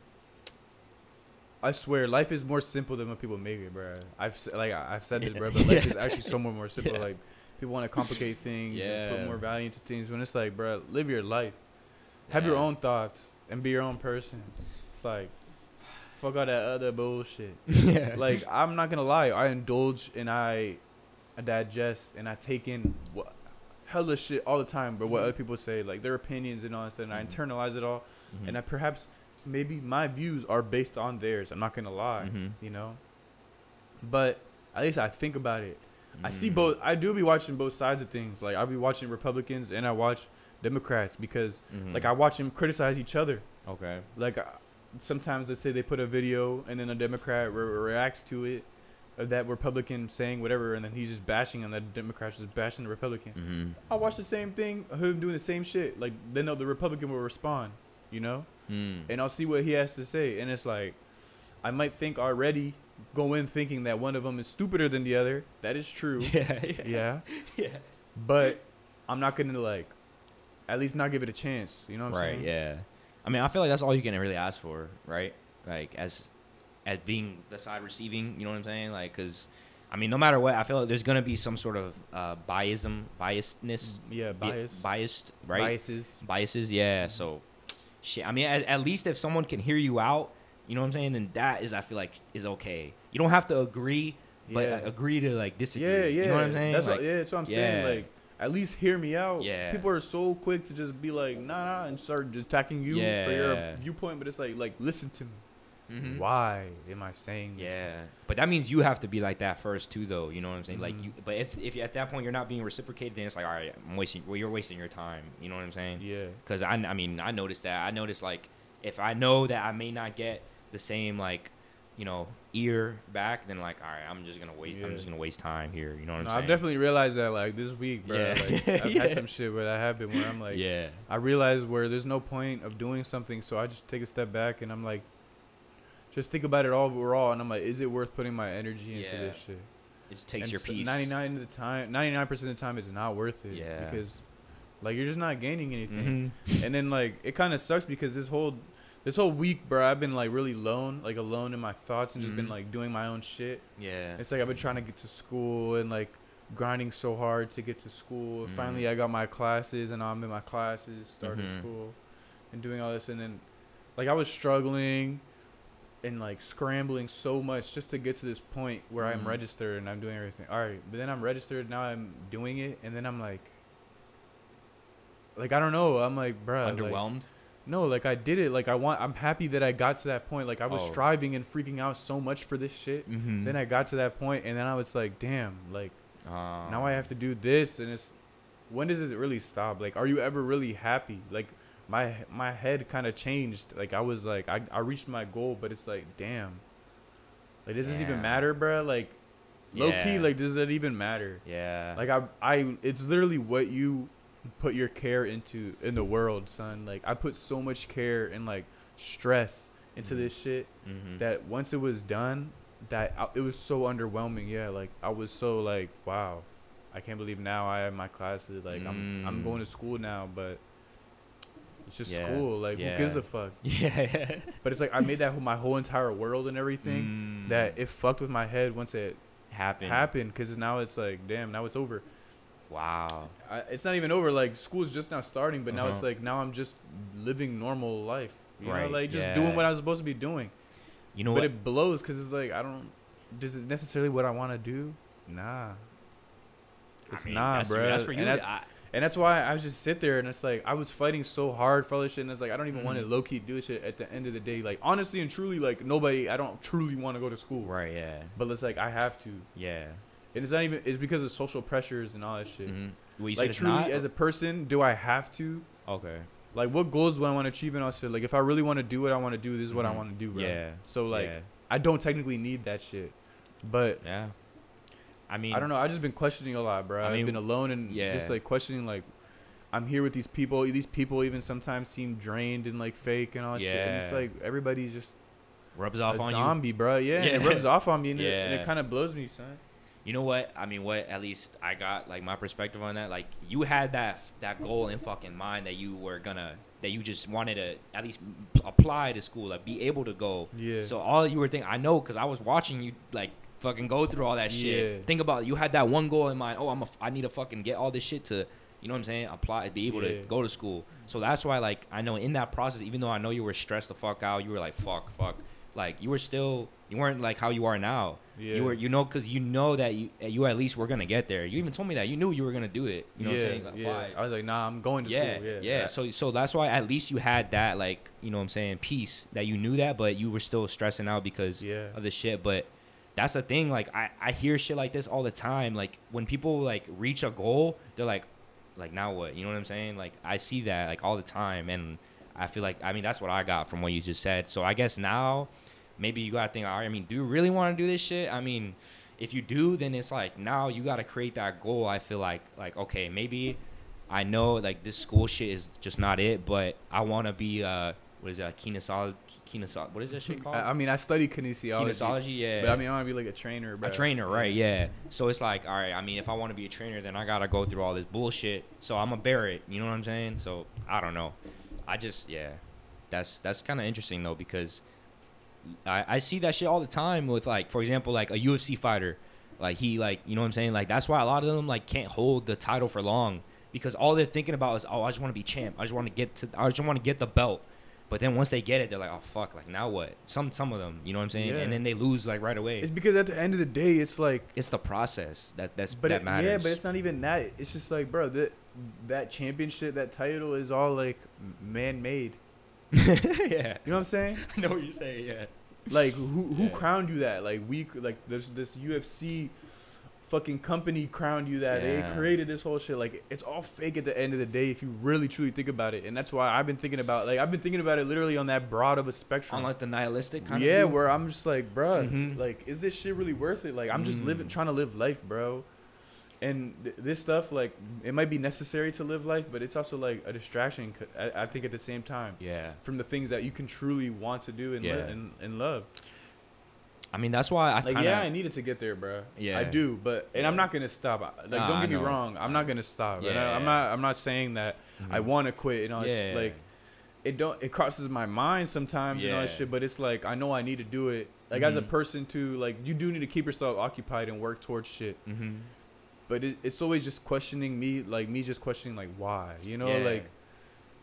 I swear, life is more simple than what people make it, bro. I've said this, bro, but life is actually so more simple. Like, people want to complicate things and put more value into things when it's like, bro, live your life. Have your own thoughts and be your own person. It's like, fuck all that other bullshit. Like, I'm not gonna lie, I indulge and I digest and I take in hella shit all the time, but what other people say, like their opinions and all that stuff, and I internalize it all, and I perhaps maybe my views are based on theirs. I'm not gonna lie, you know, but at least I think about it. I see both. I do be watching both sides of things. Like, I'll be watching Republicans and I watch Democrats because like I watch them criticize each other. Okay. Like sometimes let's say they put a video and then a Democrat reacts to it, of that Republican saying whatever, and then he's just bashing on that Democrat, just bashing the Republican. I'll watch the same thing of him doing the same shit. Like, then the Republican will respond. you know? Mm. And I'll see what he has to say. And it's like, I might think already, go in thinking that one of them is stupider than the other. That is true. Yeah. Yeah. But I'm not going to, like, at least not give it a chance. You know what I'm saying? Right, yeah. I mean, I feel like that's all you can really ask for, right? Like, as being the side receiving, you know what I'm saying? Like, because, I mean, no matter what, I feel like there's going to be some sort of biasness. Yeah, Biased, right? Biases, yeah. So, shit. I mean, at least if someone can hear you out, you know what I'm saying? Then that is, I feel like, is okay. You don't have to agree, but agree to, like, disagree. Yeah. You know what I'm saying? That's like, that's what I'm saying. Like, at least hear me out. Yeah. People are so quick to just be like, nah, and start attacking you for your viewpoint. But it's like, listen to me. Mm-hmm. Why am I saying this? Yeah. But that means you have to be like that first too, though. You know what I'm saying? Mm-hmm. Like, but if at that point you're not being reciprocated, then it's like, all right, you're wasting your time. You know what I'm saying? Yeah. Because I mean, I noticed that. I noticed, like, if I know that I may not get the same, like, you know, ear back, then, like, all right, I'm just gonna wait. Yeah. I'm just gonna waste time here. You know what I'm saying? I've definitely realized that, like, this week, bro. Yeah. Like, I've had some shit where that happened where I'm like, I realized where there's no point of doing something, so I just take a step back and I'm like, just think about it all overall, and I'm like, is it worth putting my energy into this shit? It just takes and your peace. 99% of the time, it's not worth it. Yeah. Because, like, you're just not gaining anything. Mm-hmm. And then, like, it kind of sucks because this whole week, bro, I've been, like, really alone in my thoughts and just been, like, doing my own shit. Yeah. It's like I've been trying to get to school and, like, grinding so hard to get to school. Finally, I got my classes, and I'm in my classes, starting school, and doing all this. And then, like, I was struggling and, like, scrambling so much just to get to this point where I'm registered and I'm doing everything. All right, but then I'm registered, now I'm doing it, and then I'm, like, I don't know. I'm, like, bruh. Underwhelmed? Like, no, like, I did it. Like, I'm happy that I got to that point. Like, I was striving and freaking out so much for this shit. Then I got to that point, and then I was like, damn, like, now I have to do this, and it's, when does it really stop? Like, are you ever really happy? Like, my head kind of changed. Like, I was like, I reached my goal, but it's like, damn. Like, does this even matter, bro? Like, low key, like, does it even matter? Yeah. Like, it's literally what you put your care into in the world, son. Like, I put so much care and, like, stress into this shit that once it was done, it was so underwhelming. Yeah, like, I was so like, wow, I can't believe now I have my classes. Like, I'm going to school now, but it's just school. Like, who gives a fuck? Yeah. But it's like I made that my whole entire world and everything that it fucked with my head once it happened. Because now it's like, damn, now it's over. Wow. It's not even over. Like, school's just now starting, but now it's like, now I'm just living normal life. You know, like, just doing what I was supposed to be doing. You know but what? It blows because it's like, is it necessarily what I want to do? Nah. It's not, bro. That's for you. And that's why I just sit there and it's like, I was fighting so hard for all this shit. And it's like, I don't even want to low key do this shit at the end of the day. Like, honestly and truly, like, I don't truly want to go to school. Right, yeah. But it's like, I have to. Yeah. And it's not even, it's because of social pressures and all that shit. Well, like, truly, as a person, do I have to? Okay. Like, what goals do I want to achieve and all that shit? Like, if I really want to do what I want to do, this is what I want to do, bro. Yeah. So, like, I don't technically need that shit. But, yeah. I mean, I don't know. I've just been questioning a lot, bro. I've been alone and just, like, questioning, like, I'm here with these people. These people even sometimes seem drained and, like, fake and all that shit. And it's like, everybody's just rubs off on zombie, you. Bro. Yeah. And it rubs off on me, and it kind of blows me, son. You know what? I mean, what at least I got, like, my perspective on that. Like, you had that goal in fucking mind that you just wanted to at least apply to school, like, be able to go. Yeah. So all you were thinking, I know, because I was watching you, like, fucking go through all that shit. Yeah. Think about it. You had that one goal in mind. Oh, I need to fucking get all this shit to, you know what I'm saying, apply, be able to go to school. So that's why, like, I know in that process, even though I know you were stressed the fuck out, you were like, fuck. Like, you weren't like how you are now. Yeah. You were, you know, because you know that you at least were going to get there. You even told me that. You knew you were going to do it. You know what I'm saying? Apply. I was like, nah, I'm going to school. Yeah. So that's why at least you had that, like, you know what I'm saying, peace that you knew that, but you were still stressing out because of the shit. But that's the thing. Like, I hear shit like this all the time. Like, when people, like, reach a goal, they're like, now what? You know what I'm saying? Like, I see that, like, all the time. And I feel like, I mean, that's what I got from what you just said. So I guess now maybe you got to think, all right, I mean, do you really want to do this shit? I mean, if you do, then it's like, now you got to create that goal. I feel like, okay, maybe I know like this school shit is just not it, but I want to be what is that, kinesiology, what is that shit called? I mean, I study kinesiology. Kinesiology, yeah. But I mean, I want to be like a trainer, bro. A trainer, right? Yeah. So it's like, all right. I mean, if I want to be a trainer, then I gotta go through all this bullshit. So I'm gonna bear it. You know what I'm saying? So I don't know. I just, yeah. That's kind of interesting though, because I see that shit all the time with, like, for example, like a UFC fighter. Like he, like, you know what I'm saying? Like that's why a lot of them like can't hold the title for long, because all they're thinking about is, oh, I just want to be champ. I just want to get the belt. But then once they get it, they're like, oh fuck, like now what? Some of them, you know what I'm saying? Yeah. And then they lose like right away. It's because at the end of the day, it's like, it's the process that matters. Yeah, but it's not even that. It's just like, bro, that championship, that title is all like man-made. Yeah. You know what I'm saying? I know what you're saying. Yeah. Like who crowned you that? Like there's this UFC fucking company crowned you that. Yeah. They created this whole shit. Like it's all fake at the end of the day if you really truly think about it. And that's why I've been thinking about it literally on that broad of a spectrum. On like the nihilistic kind of Yeah, view? where I'm just like, bro, Mhm. like, is this shit really worth it? Like I'm just trying to live life, bro. And this stuff, like, it might be necessary to live life, but it's also like a distraction. I think at the same time. Yeah. From the things that you can truly want to do and and love. I mean, that's why I like, kinda, yeah, I needed to get there, bro. Yeah. I do, but I'm not gonna stop. Like, Nah, don't get me I know. wrong, I'm not gonna stop. Yeah. And I'm not saying that I Mhm. want to quit and all this Yeah. shit. Like, it crosses my mind sometimes and all that Yeah. shit, but it's like I know I need to do it. Like as a Mhm. person too, like you do need to keep yourself occupied and work towards shit. Mhm. But it's always just questioning me, like me just questioning like why, you know, Yeah. like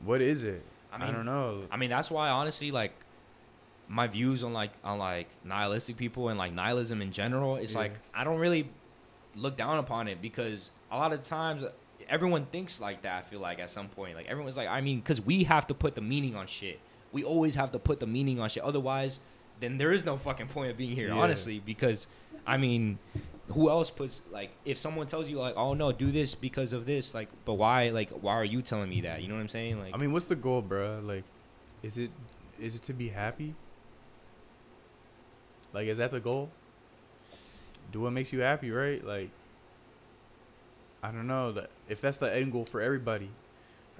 what is it? I mean, I don't know. I mean, that's why honestly, like, my views on nihilistic people and like nihilism in general, it's Yeah. like I don't really look down upon it, because a lot of times everyone thinks like that. I feel like at some point, like everyone's like, I mean, because we have to put the meaning on shit. We always have to put the meaning on shit. Otherwise, then there is no fucking point of being here, Yeah. honestly. Because I mean, who else puts, like, if someone tells you like, oh no, do this because of this, like, but why? Like, why are you telling me that? You know what I'm saying? Like, I mean, what's the goal, bro? Like, is it to be happy? Like, is that the goal? Do what makes you happy, right? Like, I don't know that if that's the end goal for everybody,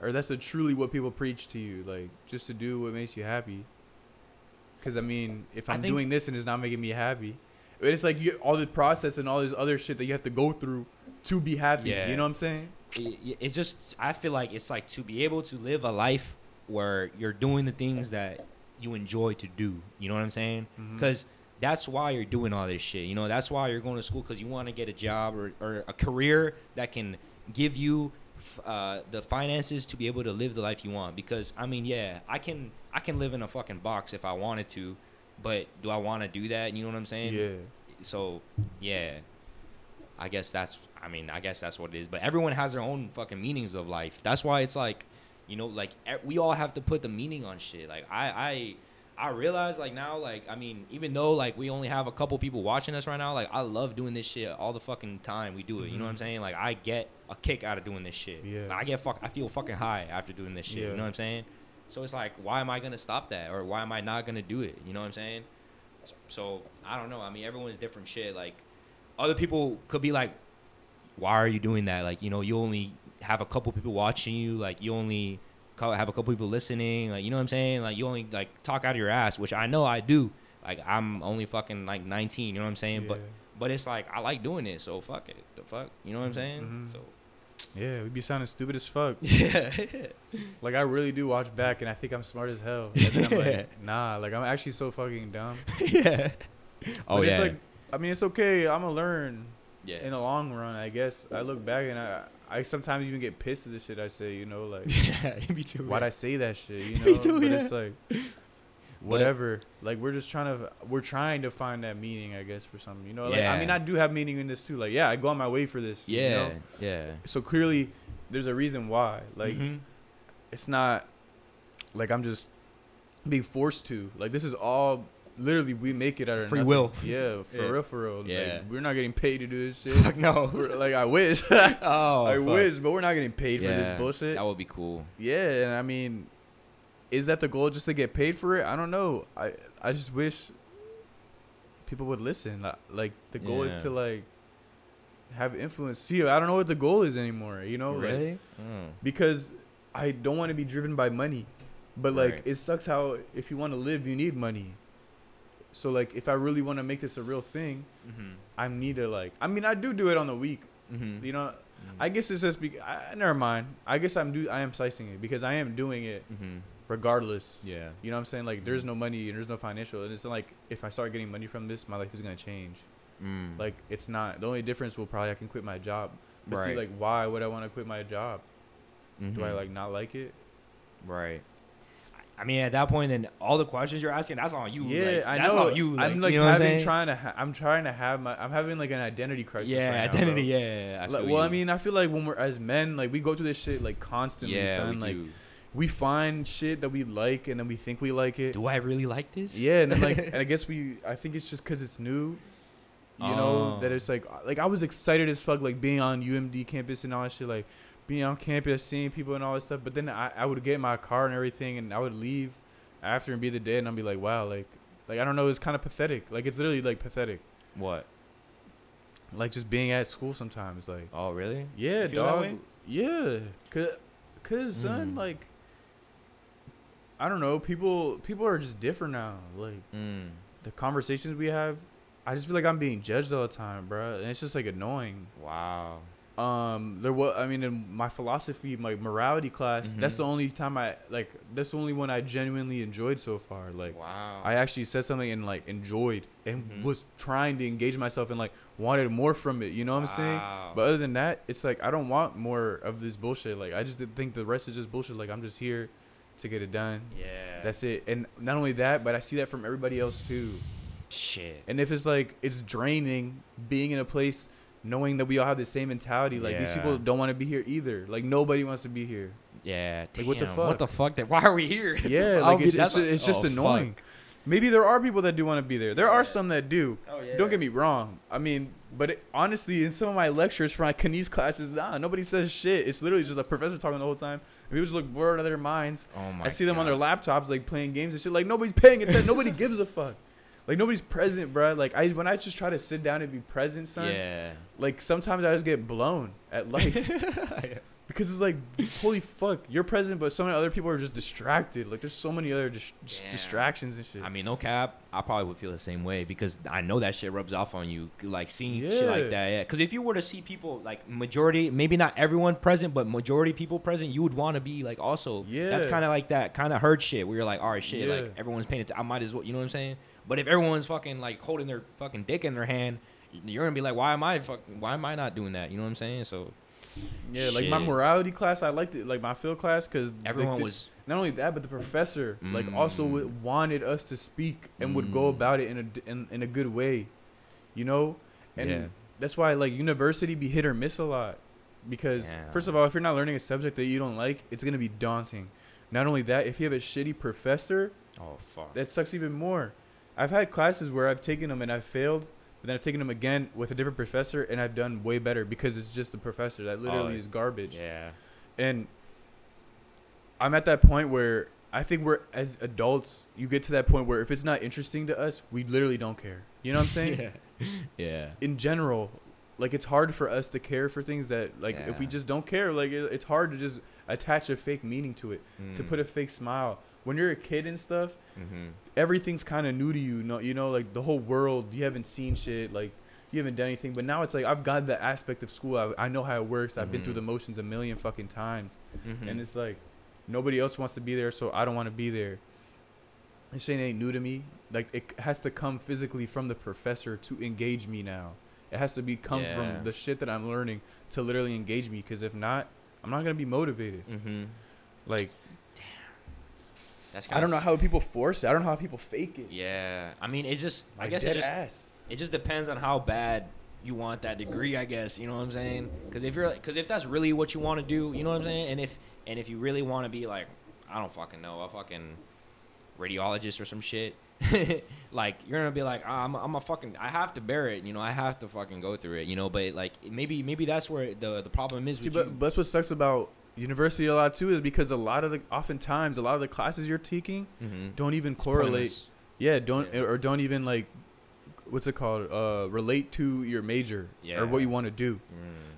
or that's truly what people preach to you, like just to do what makes you happy. Because I mean, if I'm doing this and it's not making me happy, it's like you all the process and all this other shit that you have to go through to be happy. Yeah. You know what I'm saying? It's just, I feel like it's like to be able to live a life where you're doing the things that you enjoy to do. You know what I'm saying? Because that's why you're doing all this shit. You know, that's why you're going to school, because you want to get a job or a career that can give you the finances to be able to live the life you want. Because I mean, yeah, I can live in a fucking box if I wanted to, but do I want to do that? You know what I'm saying? Yeah. So yeah, I guess that's what it is. But everyone has their own fucking meanings of life. That's why it's like, you know, like we all have to put the meaning on shit. Like I realize, like, now, like, I mean, even though, like, we only have a couple people watching us right now, like, I love doing this shit all the fucking time we do it. You know what I'm saying? Like, I get a kick out of doing this shit. Yeah. Like, I feel fucking high after doing this shit. Yeah. You know what I'm saying? So it's like, why am I going to stop that? Or why am I not going to do it? You know what I'm saying? So, I don't know. I mean, everyone's different shit. Like, other people could be like, why are you doing that? Like, you know, you only have a couple people watching you. Like, you only have a couple people listening, like, you know what I'm saying? Like, you only, like, talk out of your ass, which I know I do. Like, I'm only fucking, like, 19, you know what I'm saying? Yeah. But it's like, I like doing it, so fuck it. The fuck? You know what I'm saying? So. Yeah, we be sounding stupid as fuck. Yeah. Like, I really do watch back, and I think I'm smart as hell. And then I'm like, nah, like, I'm actually so fucking dumb. Yeah. But it's like, I mean, it's okay. I'm going to learn Yeah. in the long run, I guess. I look back, and I sometimes even get pissed at the shit I say, you know, like, yeah, me too. why'd I say that shit, you know? Me too, but yeah. it's like, whatever. Like, we're trying to find that meaning, I guess, for something, you know? Like, Yeah. I mean, I do have meaning in this, too. Like, yeah, I go on my way for this, Yeah. you know? Yeah. So, clearly, there's a reason why. Like, Mhm. it's not, like, I'm just being forced to. Like, this is all... Literally, we make it out of Free nothing. will. Yeah, Yeah. for real. Yeah. Like, we're not getting paid to do this shit. Fuck no. Like, I wish. Oh, I fuck. wish, but we're not getting paid for Yeah, this bullshit. that would be cool. Yeah, and I mean, is that the goal, just to get paid for it? I don't know. I just wish people would listen. Like the goal is Yeah. to, like, have influence. See, I don't know what the goal is anymore, you know? Really? Like, because I don't want to be driven by money. But, like, Right. it sucks how if you want to live, you need money. So, like, if I really want to make this a real thing, I need to, like, I mean, I do it on the week. You know, I guess it's just, never mind. I guess I am slicing it because I am doing it regardless. Yeah. You know what I'm saying? Like, there's no money and there's no financial. And it's not like if I start getting money from this, my life is going to change. Like, it's not. The only difference will probably I can quit my job. But see, like, why would I want to quit my job? Do I, like, not like it? Right. I mean, at that point, then all the questions you're asking, that's on you. Yeah, like, I that's know. on you. Like, I'm like you know what having I'm trying to have I'm having like an identity crisis. yeah, right identity. Now, yeah. I like, feel well, you. I mean, I feel like when we're as men, like we go through this shit like constantly. yeah, son. we Like do. we find shit that we like and then we think we like it. Do I really like this? Yeah, and then like and I guess I think it's just because it's new. You know that it's like I was excited as fuck like being on UMD campus and all that shit, like being on campus, seeing people and all that stuff. But then I would get in my car and everything, and I would leave after and be the day, and I'd be like, wow, like I don't know, it's kind of pathetic. Like it's literally like pathetic. What? Like just being at school sometimes, like. Oh, really? Yeah, You feel dog. that way? Yeah, cause son, like. I don't know. People are just different now. Like the conversations we have, I just feel like I'm being judged all the time, bro, and it's just like annoying. Wow. In my philosophy, my morality class, that's the only time that's the only one I genuinely enjoyed so far. Like, wow. I actually said something and like enjoyed and was trying to engage myself and like wanted more from it. You know what I'm saying? But other than that, it's like I don't want more of this bullshit. Like, I just think the rest is just bullshit. Like, I'm just here to get it done. Yeah. That's it. And not only that, but I see that from everybody else too. Shit. And if it's like it's draining being in a place knowing that we all have the same mentality, like these people don't want to be here either. Like nobody wants to be here. Yeah. Like what the fuck? What the fuck? Why are we here? Yeah, like it's just annoying. Fuck. Maybe there are people that do want to be there. There are some that do. Oh, yeah. Don't get me wrong. I mean, but honestly, in some of my lectures for my Kines classes, nobody says shit. It's literally just a professor talking the whole time. And people just look bored out of their minds. Oh my! I see them on their laptops, like playing games and shit. Like nobody's paying attention. Nobody gives a fuck. Like nobody's present, bro. Like when I just try to sit down and be present, son. Yeah. Like sometimes I just get blown at life. Because it's like, holy fuck, you're present, but so many other people are just distracted. Like, there's so many other distractions and shit. I mean, no cap, I probably would feel the same way because I know that shit rubs off on you. Like, seeing shit like that, yeah. Because if you were to see people, like, majority, maybe not everyone present, but majority people present, you would want to be, like, also. Yeah. That's kind of like that kind of herd shit where you're like, all right, shit, like, everyone's paying attention. I might as well, you know what I'm saying? But if everyone's fucking, like, holding their fucking dick in their hand, you're going to be like, why am I not doing that? You know what I'm saying? So. Yeah, like my morality class, I liked it. Like my field class, because everyone was not only that, but the professor like also wanted us to speak and would go about it in a good way, you know. And that's why like university be hit or miss a lot, because first of all, if you're not learning a subject that you don't like, it's gonna be daunting. Not only that, if you have a shitty professor, oh fuck, that sucks even more. I've had classes where I've taken them and I've failed. But then I've taken them again with a different professor, and I've done way better because it's just the professor that literally is garbage. Yeah. And I'm at that point where I think we're, as adults, you get to that point where if it's not interesting to us, we literally don't care. You know what I'm saying? Yeah. In general, like it's hard for us to care for things that, like, if we just don't care, like it's hard to just attach a fake meaning to it, to put a fake smile. When you're a kid and stuff, everything's kind of new to you. You know, like the whole world, you haven't seen shit, like you haven't done anything. But now it's like I've got the aspect of school. I know how it works. I've been through the motions a million fucking times. And it's like nobody else wants to be there, so I don't want to be there. This shit ain't new to me. Like it has to come physically from the professor to engage me now. It has to come from the shit that I'm learning to literally engage me. Because if not, I'm not going to be motivated. Like... I don't know how people force it. I don't know how people fake it. Yeah. I mean, it's just, like I guess it just depends on how bad you want that degree, I guess. You know what I'm saying? Because if that's really what you want to do, you know what I'm saying? And if you really want to be like, I don't fucking know, a fucking radiologist or some shit, like you're going to be like, I'm a fucking, I have to bear it. You know, I have to fucking go through it, you know, but like maybe that's where the problem is. See, but that's what sucks about university a lot too, is because oftentimes a lot of the classes you're taking don't even correlate. Don't even like what's it called? Relate to your major Yeah. or what you want to do.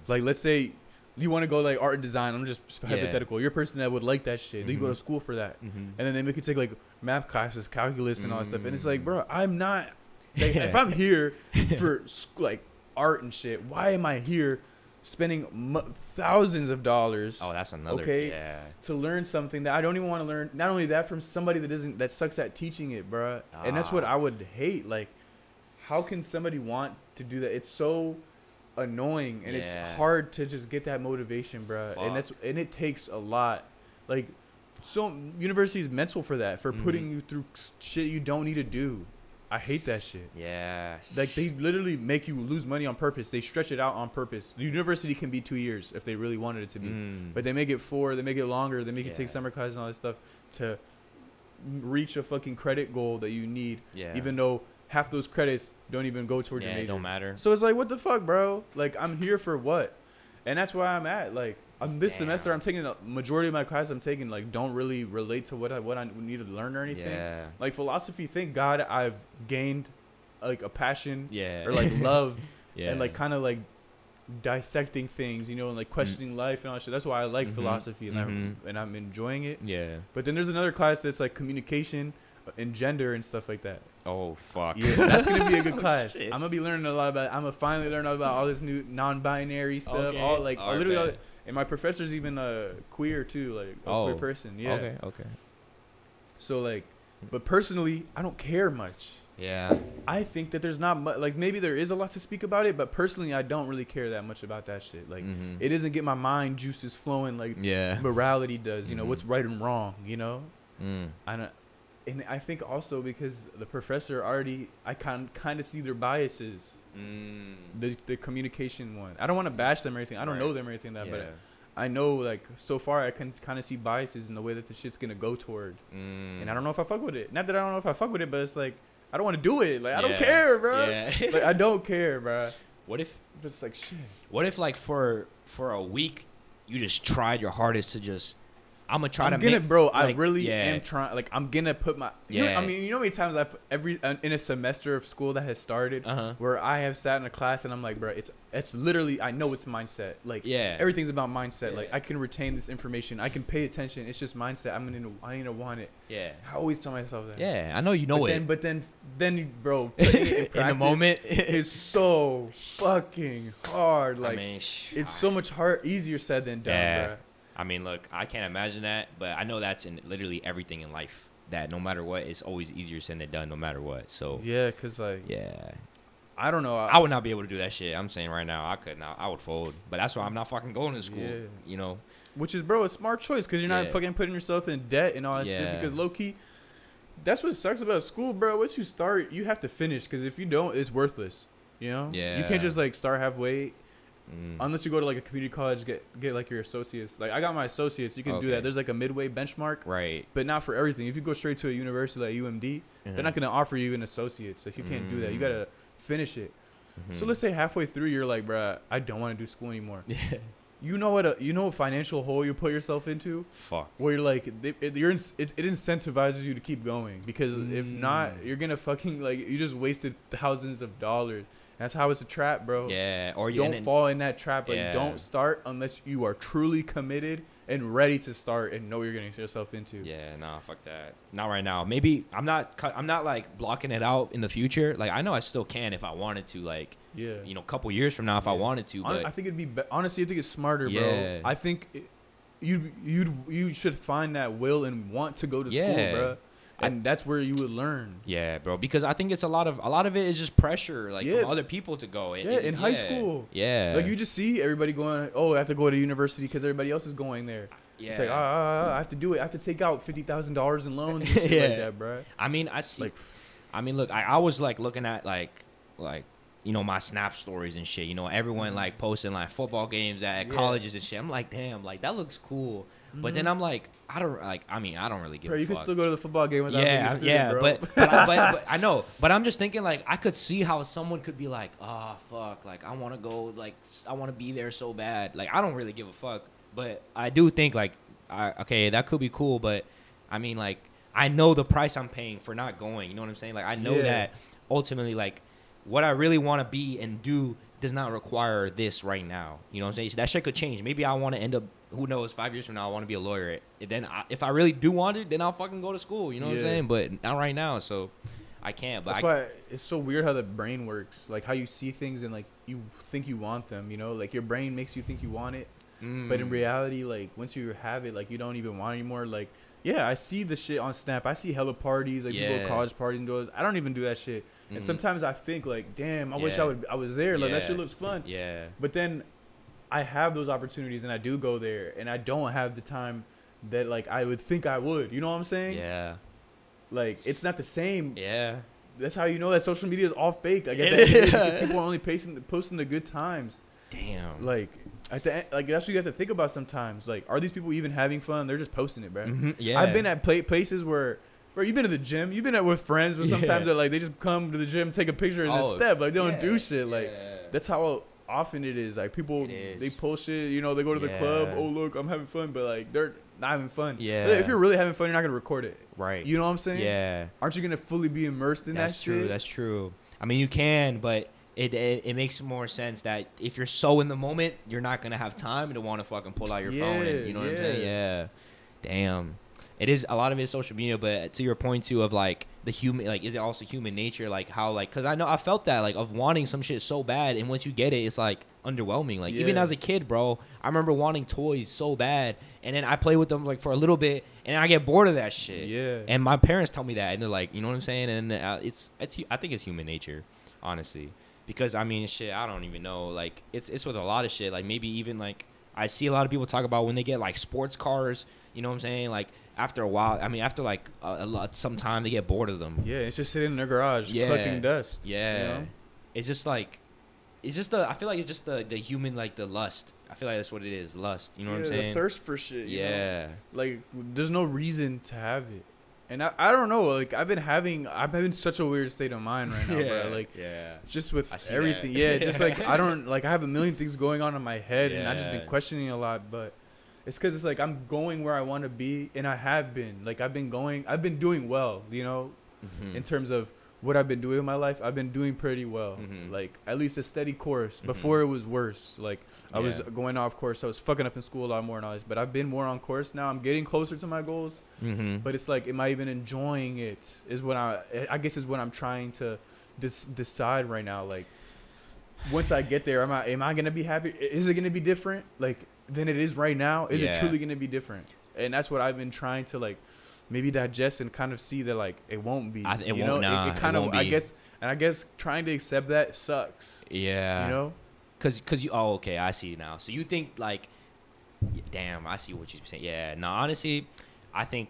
Like, let's say you want to go like art and design. I'm just hypothetical. You're a person that would like that shit. Then you go to school for that, and then they make you take like math classes, calculus, and all that stuff. And it's like, bro, I'm not. Like, if I'm here for like art and shit, why am I here spending thousands of dollars? Oh, that's another. Okay, Yeah. to learn something that I don't even want to learn. Not only that, from somebody that sucks at teaching it, bro. And that's what I would hate. Like, how can somebody want to do that? It's so annoying, and it's hard to just get that motivation, bro. And it takes a lot. Like, so university is mental for that, for putting you through shit you don't need to do. I hate that shit. Yeah. Like, they literally make you lose money on purpose. They stretch it out on purpose. The university can be 2 years if they really wanted it to be. But they make it 4. They make it longer. They make you take summer classes and all that stuff to reach a fucking credit goal that you need. Yeah. Even though half those credits don't even go towards your major. It don't matter. So it's like, what the fuck, bro? Like, I'm here for what? And that's where I'm at. Like, this semester, I'm taking a majority of my classes I'm taking, like, don't really relate to what I need to learn or anything. Yeah. Like, philosophy, thank God I've gained, like, a passion or, like, love and, like, kind of, like, dissecting things, you know, and, like, questioning life and all that shit. That's why I like philosophy, and I'm enjoying it. Yeah. But then there's another class that's, like, communication and gender and stuff like that. Oh, fuck. Yeah, that's going to be a good class. I'm going to be learning a lot about, I'm going to finally learn about all this new non-binary stuff. All, like, literally all. And my professor's even queer too, like a queer person. Yeah. Okay. So like, but personally, I don't care much. Yeah. I think that there's not much. Like, maybe there is a lot to speak about it, but personally, I don't really care that much about that shit. Like, it doesn't get my mind juices flowing like morality does. You know, what's right and wrong. You know. And I think also because the professor I kind of see their biases. The communication one. I don't want to bash them or anything. I don't know them or anything like that, but I know, like, so far I can kind of see biases in the way that the shit's gonna go toward. And I don't know if I fuck with it. Not that I don't know if I fuck with it, but it's like, I don't want to do it. Like, I don't care, bro. Like, I don't care, bro. What if it's like shit? What if, like, for a week you just tried your hardest to just, I'm gonna try I'm to gonna, make, bro. like, I really am trying. Like, I'm gonna put my. You know, I mean, you know how many times I've in a semester of school that has started where I have sat in a class and I'm like, bro, it's literally, I know it's mindset. Like, everything's about mindset. Like, I can retain this information. I can pay attention. It's just mindset. I need to want it. Yeah. I always tell myself that. Yeah, I know you know it. But then, bro, putting it in practice in the moment is so fucking hard. Like, I mean, it's so much easier said than done, bro. I mean, look, I can't imagine that, but I know that's in literally everything in life. That no matter what, it's always easier said than done, no matter what. So yeah, cause like I don't know. I would not be able to do that shit. I'm saying right now, I could not. I would fold. But that's why I'm not fucking going to school. You know, which is, bro, a smart choice because you're not fucking putting yourself in debt and all that shit. Because low key, that's what sucks about school, bro. Once you start, you have to finish. Because if you don't, it's worthless. You know. Yeah. You can't just like start halfway. Unless you go to like a community college, get like your associates. Like, I got my associates. You can do that. There's like a midway benchmark, right? But not for everything. If you go straight to a university like UMD, they're not gonna offer you an associate. So if you can't do that, you gotta finish it. So let's say halfway through, you're like, bruh, I don't want to do school anymore. You know what financial hole you put yourself into? Fuck. Where you're like, it incentivizes you to keep going, because if not, you're gonna fucking, like, you just wasted thousands of dollars. That's how it's a trap, bro. Yeah. Or you don't fall in that trap. Like, don't start unless you are truly committed and ready to start and know what you're getting yourself into. Yeah, nah, fuck that. Not right now. Maybe I'm not like blocking it out in the future. Like, I know I still can if I wanted to. Like, you know, a couple years from now if I wanted to. But I think it'd be honestly, I think it's smarter, bro. I think you should find that will and want to go to school, bro. And that's where you would learn. Yeah, bro. Because I think it's a lot of it is just pressure, like, from other people to go. In high school. Yeah. Like, you just see everybody going, oh, I have to go to university because everybody else is going there. Yeah. It's like, I have to do it. I have to take out $50,000 in loans and shit like that, bro. I mean, I see. Like, I mean, look, I was like looking at like you know, my Snap stories and shit. You know, everyone like posting like football games at colleges and shit. I'm like, damn, like, that looks cool. But then I'm like, I don't really give a fuck. You can still go to the football game without being a student, bro. But I know. But I'm just thinking, like, I could see how someone could be like, oh, fuck, like, I want to go, like, I want to be there so bad. Like, I don't really give a fuck. But I do think, like, okay, that could be cool. But, I mean, like, I know the price I'm paying for not going. You know what I'm saying? Like, I know that ultimately, like, what I really want to be and do does not require this right now. You know what I'm saying? So that shit could change. Maybe I want to end up, who knows, 5 years from now, I want to be a lawyer. Then if I really do want it, then I'll fucking go to school. You know what I'm saying? But not right now, so I can't. But that's why it's so weird how the brain works. Like how you see things and like you think you want them, you know? Like your brain makes you think you want it. But in reality, like once you have it, like you don't even want it anymore. Like, yeah, I see the shit on Snap. I see hella parties, like people at college parties and those. I don't even do that shit. And sometimes I think like, damn, I wish I was there. Like that shit looks fun. Yeah. But then I have those opportunities and I do go there and I don't have the time that like I would think I would. You know what I'm saying? Yeah. Like it's not the same. Yeah. That's how you know that social media is all fake. I guess because people are only posting the good times. Damn. Like at the end, like that's what you have to think about sometimes. Like, are these people even having fun? They're just posting it, bro. Yeah. I've been at places where, bro, you've been to the gym. You've been at with friends, where sometimes that like they just come to the gym, take a picture, and then step. Like they don't do shit. Like that's how often it is. Like people, they post shit. You know, they go to the club. Oh look, I'm having fun, but like they're not having fun. Yeah. If you're really having fun, you're not gonna record it. Right. You know what I'm saying? Yeah. Aren't you gonna fully be immersed in that shit? That's true. I mean, you can, but it makes more sense that if you're so in the moment, you're not gonna have time to want to fucking pull out your phone. And, you know what I'm saying? Yeah. Damn. It is, a lot of it is social media, but to your point too of like the human, like is it also human nature, like how like, because I felt that like of wanting some shit so bad, and once you get it, it's like underwhelming. Like even as a kid, bro, I remember wanting toys so bad, and then I play with them like for a little bit, and I get bored of that shit. Yeah. And my parents tell me that, and they're like, you know what I'm saying? And it's I think it's human nature, honestly, because I mean shit, I don't even know, like it's with a lot of shit, like maybe even like I see a lot of people talk about when they get like sports cars, you know what I'm saying, like after a while, I mean after like some time they get bored of them. Yeah, it's just sitting in their garage collecting dust. Yeah. You know? It's just like, it's just the, I feel like it's just the human, like the lust. I feel like that's what it is, lust. You know what I'm saying? The thirst for shit. Yeah. You know? Like there's no reason to have it. And I don't know, like I've been in such a weird state of mind right now, bro. Like just with everything. That. Yeah, just like I have a million things going on in my head and I've just been questioning a lot, but it's because it's like I'm going where I want to be, and I have been. Like I've been doing well, you know, in terms of what I've been doing in my life. I've been doing pretty well, like at least a steady course. Before it was worse. Like I was going off course. I was fucking up in school a lot more knowledge, but I've been more on course now. I'm getting closer to my goals, but it's like, am I even enjoying it? Is what I guess is what I'm trying to decide right now. Like once I get there, am I gonna be happy? Is it gonna be different? Like than it is right now? Is it truly going to be different? And that's what I've been trying to like maybe digest and kind of see that like it won't be. It won't be. I guess trying to accept that sucks. Yeah. You know? Cause you, oh, okay, I see now. So you think like, damn, I see what you're saying. Yeah. No, honestly, I think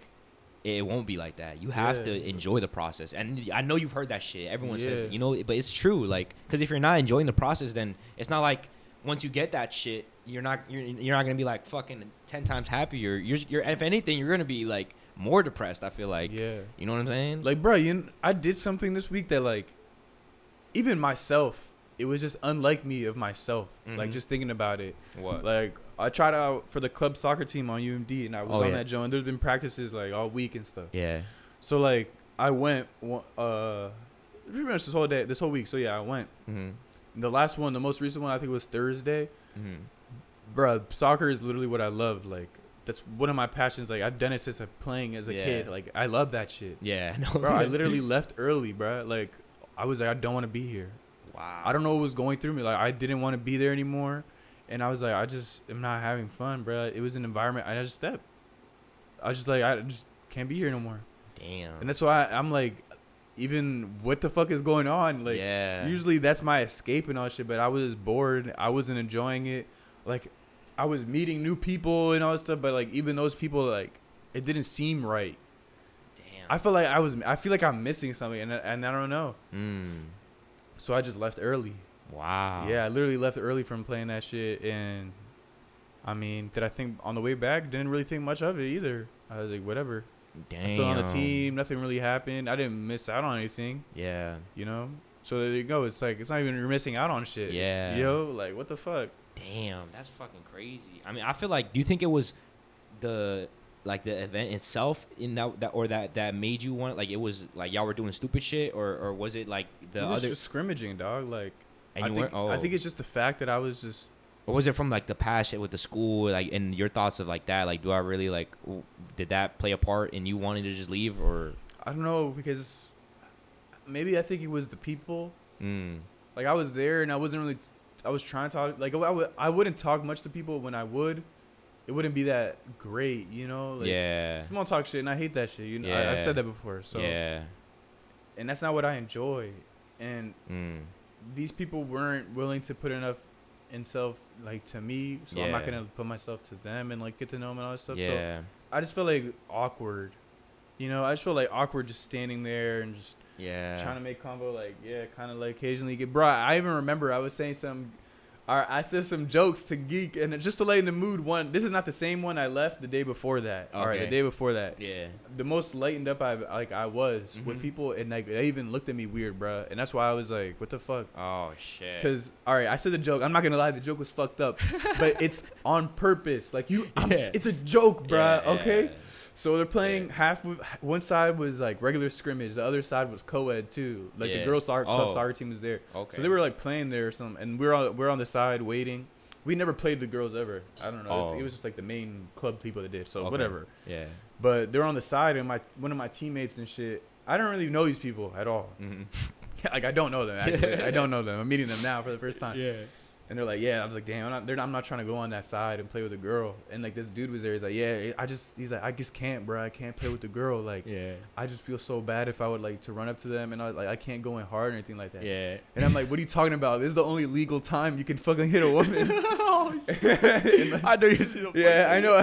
it won't be like that. You have to enjoy the process. And I know you've heard that shit. Everyone says it, you know, but it's true. Like, cause if you're not enjoying the process, then it's not like once you get that shit, you're not gonna be like fucking 10 times happier. You're if anything, you're gonna be like more depressed. I feel like, you know what I'm saying? Like, bro, I did something this week that like, even myself, it was just unlike me of myself. Like just thinking about it. What? Like I tried out for the club soccer team on UMD, and I was on that joint. And there's been practices like all week and stuff. Yeah. So like I went pretty much this whole week. So yeah, I went. The last one, the most recent one, I think was Thursday. Bruh, soccer is literally what I love. Like, that's one of my passions. Like, I've done it since I'm playing as a kid. Like, I love that shit. Yeah. No, bro, I literally left early, bro. Like, I was like, I don't want to be here. Wow. I don't know what was going through me. Like, I didn't want to be there anymore. And I was like, I just am not having fun, bro. It was an environment. I just stepped. I was just like, I just can't be here no more. Damn. And that's why I'm like, even what the fuck is going on? Like, usually that's my escape and all shit, but I was bored. I wasn't enjoying it. Like, I was meeting new people and all that stuff, but like even those people, like it didn't seem right. Damn. I feel like I'm missing something, and I don't know. So I just left early. Wow. Yeah, I literally left early from playing that shit, and I mean, did I think on the way back? Didn't really think much of it either. I was like, whatever. Damn. I'm still on the team. Nothing really happened. I didn't miss out on anything. Yeah. You know? So there you go. It's like, it's not even you're missing out on shit. Yeah. Yo, like, what the fuck? Damn, that's fucking crazy. I mean, I feel like, do you think it was the like the event itself in that made you want, like, it was like y'all were doing stupid shit, or was it like the it was other just scrimmaging, dog? Like, and you think, weren't, I think it's just the fact that I was just. or was it from like the passion with the school, like, and your thoughts of like that, like, do I really like, did that play a part in you wanting to just leave? Or I don't know, because maybe I think it was the people. mm. Like, I was there and I wasn't really. I was trying to talk. Like, I wouldn't talk much to people. When I would, it wouldn't be that great, you know. Like, Yeah, small talk shit, and I hate that shit. You know, Yeah. I've said that before. So yeah, and that's not what I enjoy. And mm. these people weren't willing to put enough in self, like, to me. So I'm not Yeah. gonna put myself to them and like get to know them and all that stuff. Yeah, So I just feel like awkward. You know, I just feel like awkward just standing there and just yeah, trying to make combo, like, yeah, kind of like occasionally get. Bro, I even remember I was saying some. I said some jokes to Geek, and just to lay in the mood. This is not the same one I left the day before that. All right, the Okay. day before that. yeah, The most lightened up I was with Mhm. people, and like they even looked at me weird, bro. And that's why I was like, what the fuck? oh shit, Because, all right, I said the joke. I'm not gonna lie, the joke was fucked up, but it's on purpose. Like, Yeah. it's a joke, bro. Yeah, Okay. yeah. So they're playing one side was like regular scrimmage, the other side was co-ed too. Like, the Yeah. girls club Oh. soccer team was there. Okay. So they were like playing there or something, and we're on the side waiting. We never played the girls ever. I don't know. Oh. It was just like the main club people that did. So Okay. whatever. Yeah. But they're on the side, and one of my teammates and shit. I don't really know these people at all. Mm-hmm. Like, I don't know them. Actually, I don't know them. I'm meeting them now for the first time. Yeah. And they're like, yeah. I was like, damn. I'm not trying to go on that side and play with a girl. And like, this dude was there. He's like, yeah. He's like, I just can't, bro. I can't play with the girl. Like, Yeah. I just feel so bad if I would like to run up to them, and I can't go in hard or anything like that. Yeah. And I'm like, what are you talking about? This is the only legal time you can fucking hit a woman. Oh shit. And, like, I know you see the yeah, I know.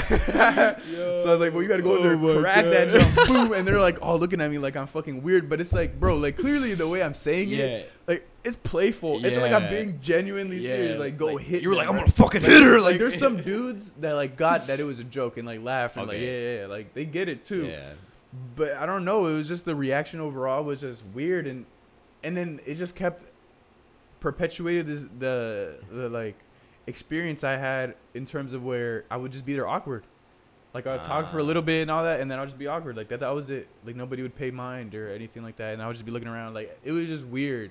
So I was like, well, you gotta go in there and crack that jump, boom. And they're like, all looking at me like I'm fucking weird. But it's like, bro, like, clearly the way I'm saying it, like, it's playful. It's like I'm Yeah. being genuinely serious. Like, go like, hit. You were them, like, I'm bro. gonna fucking hit her. Like, there's some dudes that like got that it was a joke and like laugh and like, Okay. yeah, like they get it too. Yeah. But I don't know. It was just the reaction overall was just weird, and then it just kept perpetuated the like experience I had in terms of where I would just be there awkward. Like, I'd talk for a little bit and all that, and then I'll just be awkward. Like, that was it. Like, nobody would pay mind or anything like that, and I would just be looking around. Like, it was just weird.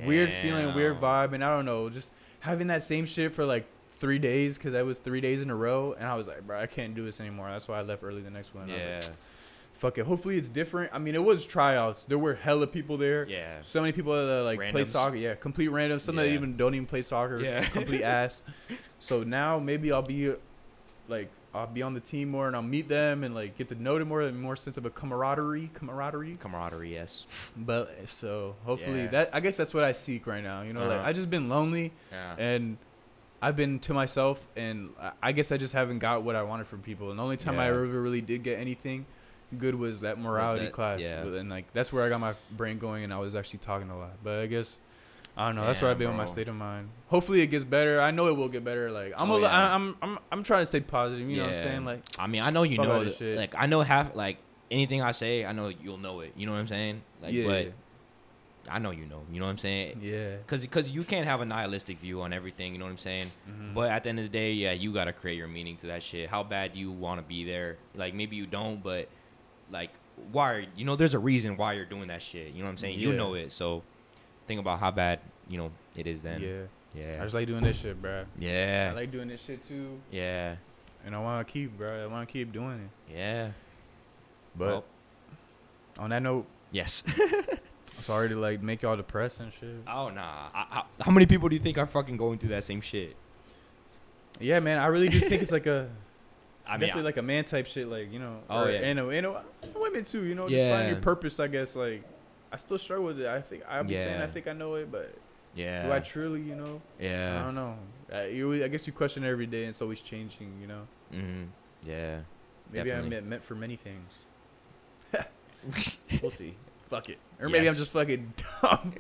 Weird feeling, weird vibe, and I don't know, just having that same shit for like 3 days, because I was 3 days in a row, and I was like, bro, I can't do this anymore. That's why I left early the next one. I was Yeah. like, fuck it. Hopefully it's different. I mean, it was tryouts. There were hella people there. Yeah. So many people that like play Randoms. soccer. Yeah, complete randoms. Some that Yeah. even don't even play soccer. Yeah. Complete ass. So now maybe I'll be on the team more, and I'll meet them and like get to know them more, and more sense of a camaraderie. Camaraderie, yes. But so hopefully Yeah. I guess that's what I seek right now. You know, like, Uh-huh. I just been lonely, Yeah. and I've been to myself, and I guess I just haven't got what I wanted from people. And the only time I Yeah. ever really did get anything good was that morality class. yeah. And like, that's where I got my brain going, and I was actually talking a lot. But I guess I don't know. That's where I've been with my bro. state of mind. Hopefully it gets better. I know it will get better. Like, I'm trying to stay positive. You know what I'm saying? Like, I mean, I know you fuck all know this that, shit. like, I know like anything I say, I know you'll know it. You know what I'm saying? Like, yeah, but I know you know. You know what I'm saying? yeah. Because you can't have a nihilistic view on everything. You know what I'm saying? Mhm. But at the end of the day, yeah, you gotta create your meaning to that shit. How bad do you want to be there? Like, maybe you don't, but like, why? There's a reason why you're doing that shit. You know what I'm saying? You Yeah. know it. So think about how bad it is then. Yeah. Yeah. I just like doing this shit, bro. Yeah. I like doing this shit too, Yeah. and I want to keep, bro. I want to keep doing it. Yeah. But Well, on that note, yes. sorry to like make y'all depressed and shit. Oh nah. How many people do you think are fucking going through that same shit? Yeah, man. I really do think it's like a. It's I mean, definitely like a man type shit, like, Oh, or, yeah. and women too, just Yeah. finding your purpose, I guess. Like, I still struggle with it. I think I'll be saying Yeah. I think I know it, but Yeah. do I truly, I Yeah. don't know. I guess you question it every day, and it's always changing, Mhm. Yeah. Maybe Definitely. I'm meant for many things. We'll see. Fuck it. Or maybe I'm Yes. just fucking dumb.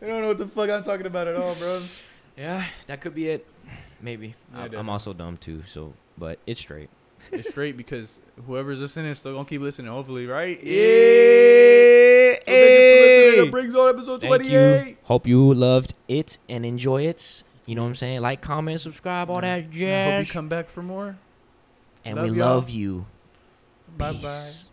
I don't know what the fuck I'm talking about at all, bro. Yeah, that could be it. Maybe. Yeah, I'm definitely. also dumb too, so but it's straight. It's straight because whoever's listening is still gonna keep listening, hopefully, right? Yeah. So thank you for listening to BRICKZONE episode Thank 28. you. Hope you loved it and enjoy it. You know what I'm saying? Like, comment, subscribe, all that I hope jazz. you come back for more. And Love we y'all. love you. Bye bye. Peace.